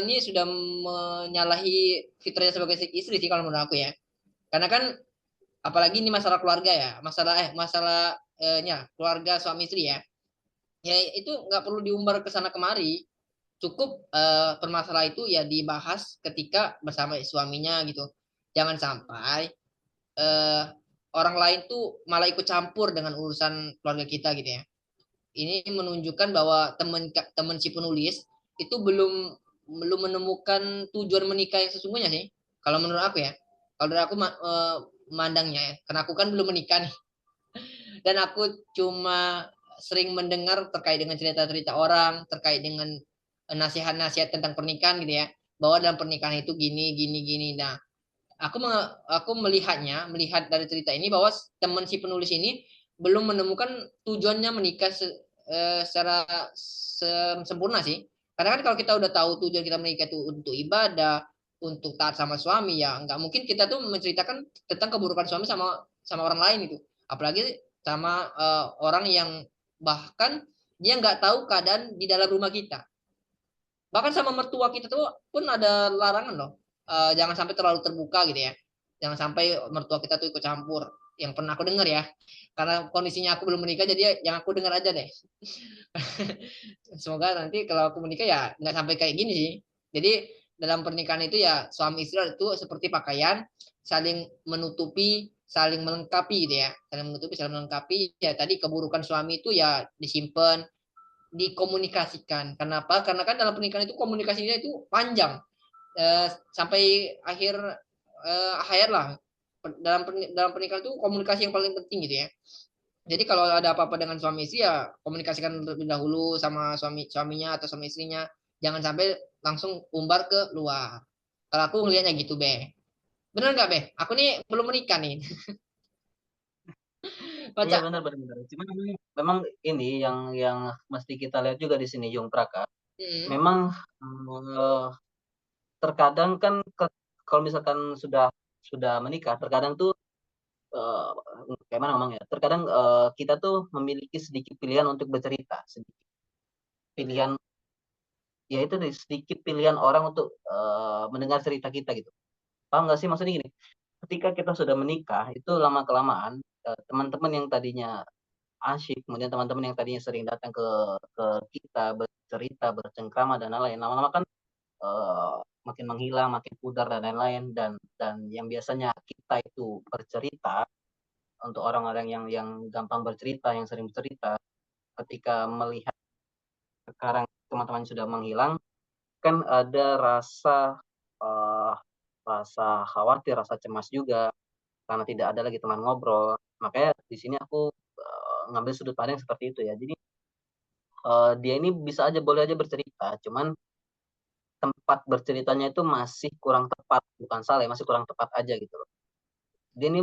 ini sudah menyalahi fitrahnya sebagai istri sih kalau menurut aku ya. Karena kan apalagi ini masalah keluarga ya, masalah keluarga suami istri ya. Ya itu nggak perlu diumbar ke sana kemari, cukup permasalahan itu ya dibahas ketika bersama suaminya gitu. Jangan sampai eh, orang lain tuh malah ikut campur dengan urusan keluarga kita gitu ya. Ini menunjukkan bahwa teman teman si penulis itu belum belum menemukan tujuan menikah yang sesungguhnya sih. Kalau menurut aku ya, kalau dari aku mandangnya ya, karena aku kan belum menikah nih, dan aku cuma sering mendengar terkait dengan cerita-cerita orang, terkait dengan nasihat-nasihat tentang pernikahan gitu ya, bahwa dalam pernikahan itu gini, gini, gini. Nah, aku melihat dari cerita ini bahwa teman si penulis ini belum menemukan tujuannya menikah secara sempurna sih. Karena kan kalau kita udah tahu tujuan kita menikah itu untuk ibadah, untuk taat sama suami ya, nggak mungkin kita tuh menceritakan tentang keburukan suami sama sama orang lain itu. Apalagi sama orang yang bahkan dia nggak tahu keadaan di dalam rumah kita. Bahkan sama mertua kita tuh pun ada larangan loh. Jangan sampai terlalu terbuka gitu ya. Jangan sampai mertua kita tuh ikut campur. Yang pernah aku dengar ya. Karena kondisinya aku belum menikah jadi yang aku dengar aja deh. Semoga nanti kalau aku menikah ya nggak sampai kayak gini sih. Jadi dalam pernikahan itu ya suami istri itu seperti pakaian, saling menutupi, saling melengkapi gitu ya. Saling menutupi, saling melengkapi. Ya tadi keburukan suami itu ya disimpan, dikomunikasikan. Kenapa? Karena kan dalam pernikahan itu komunikasinya itu panjang sampai akhir lah. Dalam pernikahan itu komunikasi yang paling penting gitu ya. Jadi kalau ada apa-apa dengan suami istri ya komunikasikan terlebih dahulu sama suaminya atau sama istrinya. Jangan sampai langsung umbar ke luar. Kalau aku ngelihatnya gitu, Be. Bener nggak, Be? Aku nih belum menikah nih. Iya, Baca. benar benar benar. Cuma memang ini yang mesti kita lihat juga di sini Yung Praka. Hmm, Memang eh, terkadang kan kalau misalkan sudah menikah, terkadang tuh eh, kayak mana ngomongnya? Terkadang kita tuh memiliki sedikit pilihan untuk bercerita, sedikit pilihan, ya itu nih, sedikit pilihan orang untuk mendengar cerita kita gitu. Paham nggak sih maksudnya gini? Ketika kita sudah menikah, itu lama kelamaan teman-teman yang tadinya asyik, kemudian teman-teman yang tadinya sering datang ke kita bercerita, bercengkrama dan lain-lain, lama-lama kan eh, makin menghilang, makin pudar dan lain-lain, dan yang biasanya kita itu bercerita untuk orang-orang yang gampang bercerita, yang sering bercerita, ketika melihat sekarang teman-teman sudah menghilang, kan ada eh, rasa khawatir, rasa cemas juga karena tidak ada lagi teman ngobrol. Makanya di sini aku ngambil sudut pandang seperti itu ya. Jadi dia ini bisa aja boleh aja bercerita, cuman tempat berceritanya itu masih kurang tepat, bukan salah ya, masih kurang tepat aja gitu loh. Dia ini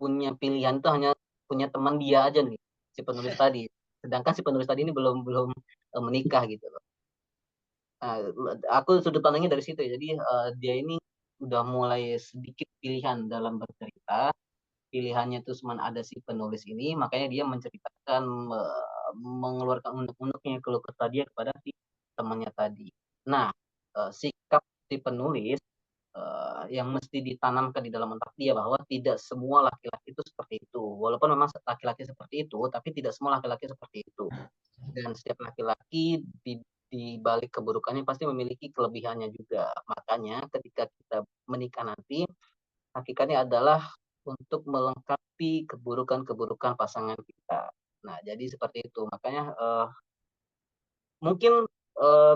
punya pilihan tuh hanya punya teman dia aja nih, si penulis tadi. Sedangkan si penulis tadi ini belum belum menikah gitu loh. Nah, aku sudut pandangnya dari situ ya. Jadi dia ini udah mulai sedikit pilihan dalam bercerita. Pilihannya itu cuma ada si penulis ini, makanya dia menceritakan, mengeluarkan unek-uneknya, keluh kesah dia kepada si temannya tadi. Nah, sikap si penulis yang mesti ditanamkan di dalam otak dia bahwa tidak semua laki-laki itu seperti itu. Walaupun memang laki-laki seperti itu, tapi tidak semua laki-laki seperti itu. Dan setiap laki-laki di balik keburukannya pasti memiliki kelebihannya juga. Makanya ketika kita menikah nanti, hakikatnya adalah untuk melengkapi keburukan-keburukan pasangan kita. Nah, jadi seperti itu. Makanya mungkin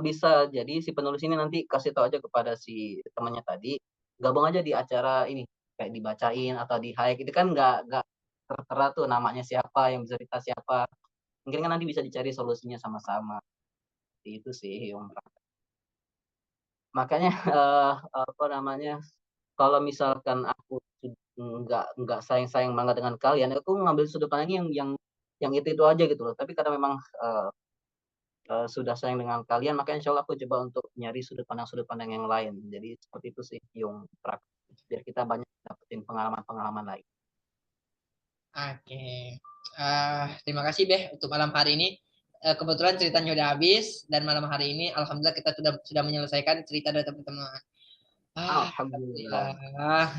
bisa jadi si penulis ini nanti kasih tahu aja kepada si temannya tadi, gabung aja di acara ini, kayak dibacain atau di hike itu kan nggak tertera tuh namanya siapa, yang bercerita siapa. Mungkin kan nanti bisa dicari solusinya sama-sama. Itu sih yang makanya apa namanya, kalau misalkan aku nggak sayang-sayang banget dengan kalian, aku ngambil sudut pandangnya yang itu aja gitu loh. Tapi karena memang sudah sayang dengan kalian, maka insya Allah aku coba untuk nyari sudut pandang yang lain. Jadi seperti itu sih yang biar kita banyak dapetin pengalaman-pengalaman lain. Oke. Terima kasih Beh untuk malam hari ini. Kebetulan ceritanya udah habis dan malam hari ini alhamdulillah kita sudah menyelesaikan cerita dari teman-teman. Alhamdulillah. Alhamdulillah.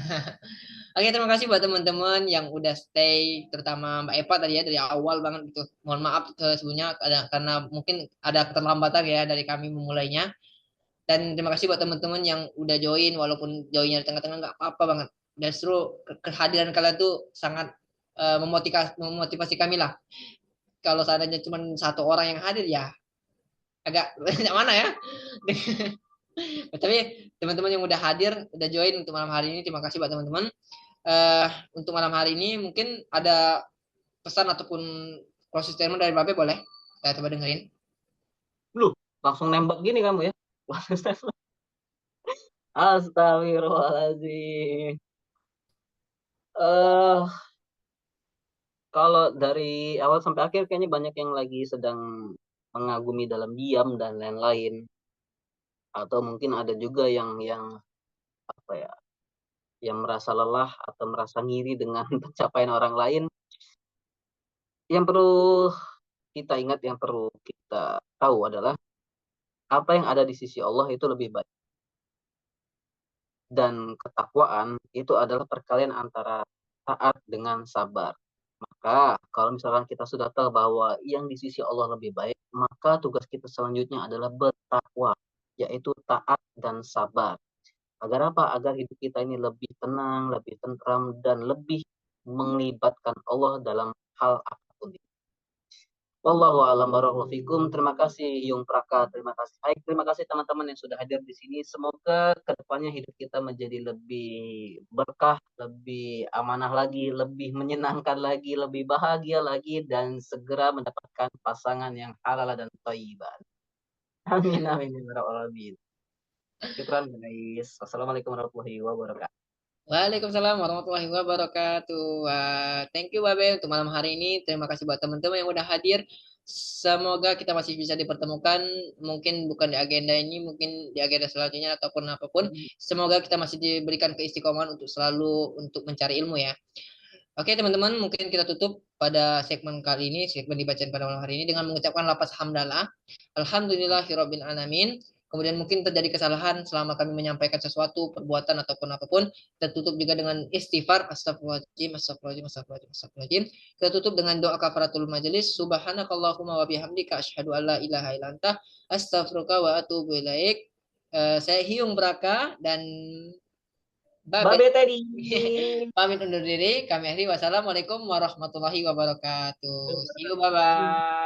Oke, terima kasih buat teman-teman yang udah stay, terutama Mbak Eva tadi ya dari awal banget gitu. Mohon maaf sebelumnya karena mungkin ada keterlambatan ya dari kami memulainya. Dan terima kasih buat teman-teman yang udah join, walaupun joinnya di tengah-tengah nggak apa-apa banget. Justru kehadiran kalian tuh sangat memotivasi kami lah. Kalau seandainya cuma satu orang yang hadir ya agak banyak mana ya. Tapi teman-teman yang udah hadir, udah join untuk malam hari ini, terima kasih buat teman-teman. eh untuk malam hari ini mungkin ada pesan ataupun closing statement dari Babe boleh? Saya coba dengerin. Lu langsung nembak gini kamu ya. Astagfirullahaladzim. eh Kalau dari awal sampai akhir kayaknya banyak yang lagi sedang mengagumi dalam diam dan lain-lain. Atau mungkin ada juga yang apa ya, yang merasa lelah atau merasa ngiri dengan pencapaian orang lain. Yang perlu kita ingat, yang perlu kita tahu adalah apa yang ada di sisi Allah itu lebih baik. Dan ketakwaan itu adalah perkalian antara taat dengan sabar. Maka kalau misalkan kita sudah tahu bahwa yang di sisi Allah lebih baik, maka tugas kita selanjutnya adalah bertakwa, yaitu taat dan sabar. Agar apa? Agar hidup kita ini lebih tenang, lebih tentram, dan lebih melibatkan Allah dalam hal apapun. Wallahu a'lam barakallahu fikum. Terima kasih Yung Praka, terima kasih Haik, terima kasih teman-teman yang sudah hadir di sini. Semoga kedepannya hidup kita menjadi lebih berkah, lebih amanah lagi, lebih menyenangkan lagi, lebih bahagia lagi, dan segera mendapatkan pasangan yang halal dan thayyiban. Amin amin ya rabbal alamin. Syukran guys. Wassalamualaikum warahmatullahi wabarakatuh. Waalaikumsalam warahmatullahi wabarakatuh. Thank you Babe untuk malam hari ini. Terima kasih buat teman-teman yang udah hadir. Semoga kita masih bisa dipertemukan. Mungkin bukan di agenda ini, mungkin di agenda selanjutnya ataupun apapun. Semoga kita masih diberikan keistiqomahan untuk selalu untuk mencari ilmu ya. Oke teman-teman, mungkin kita tutup pada segmen kali ini, segmen dibacain pada malam hari ini dengan mengucapkan lafaz hamdalah. Alhamdulillahirabbil alamin. Kemudian mungkin terjadi kesalahan selama kami menyampaikan sesuatu, perbuatan ataupun apapun. Kita tutup juga dengan istighfar, astagfirullahaladzim, astagfirullahaladzim, astagfirullahaladzim, astagfirullahaladzim. Kita tutup dengan doa kafaratul majelis. Subhanakallahumma wa bihamdika asyhadu an la ilaha illa anta astaghfiruka wa atubu ilaik. Saya Hyung Braka dan Babe tadi. pamit undur diri. Kami akhiri. Wassalamualaikum warahmatullahi wabarakatuh. See you. Bye-bye.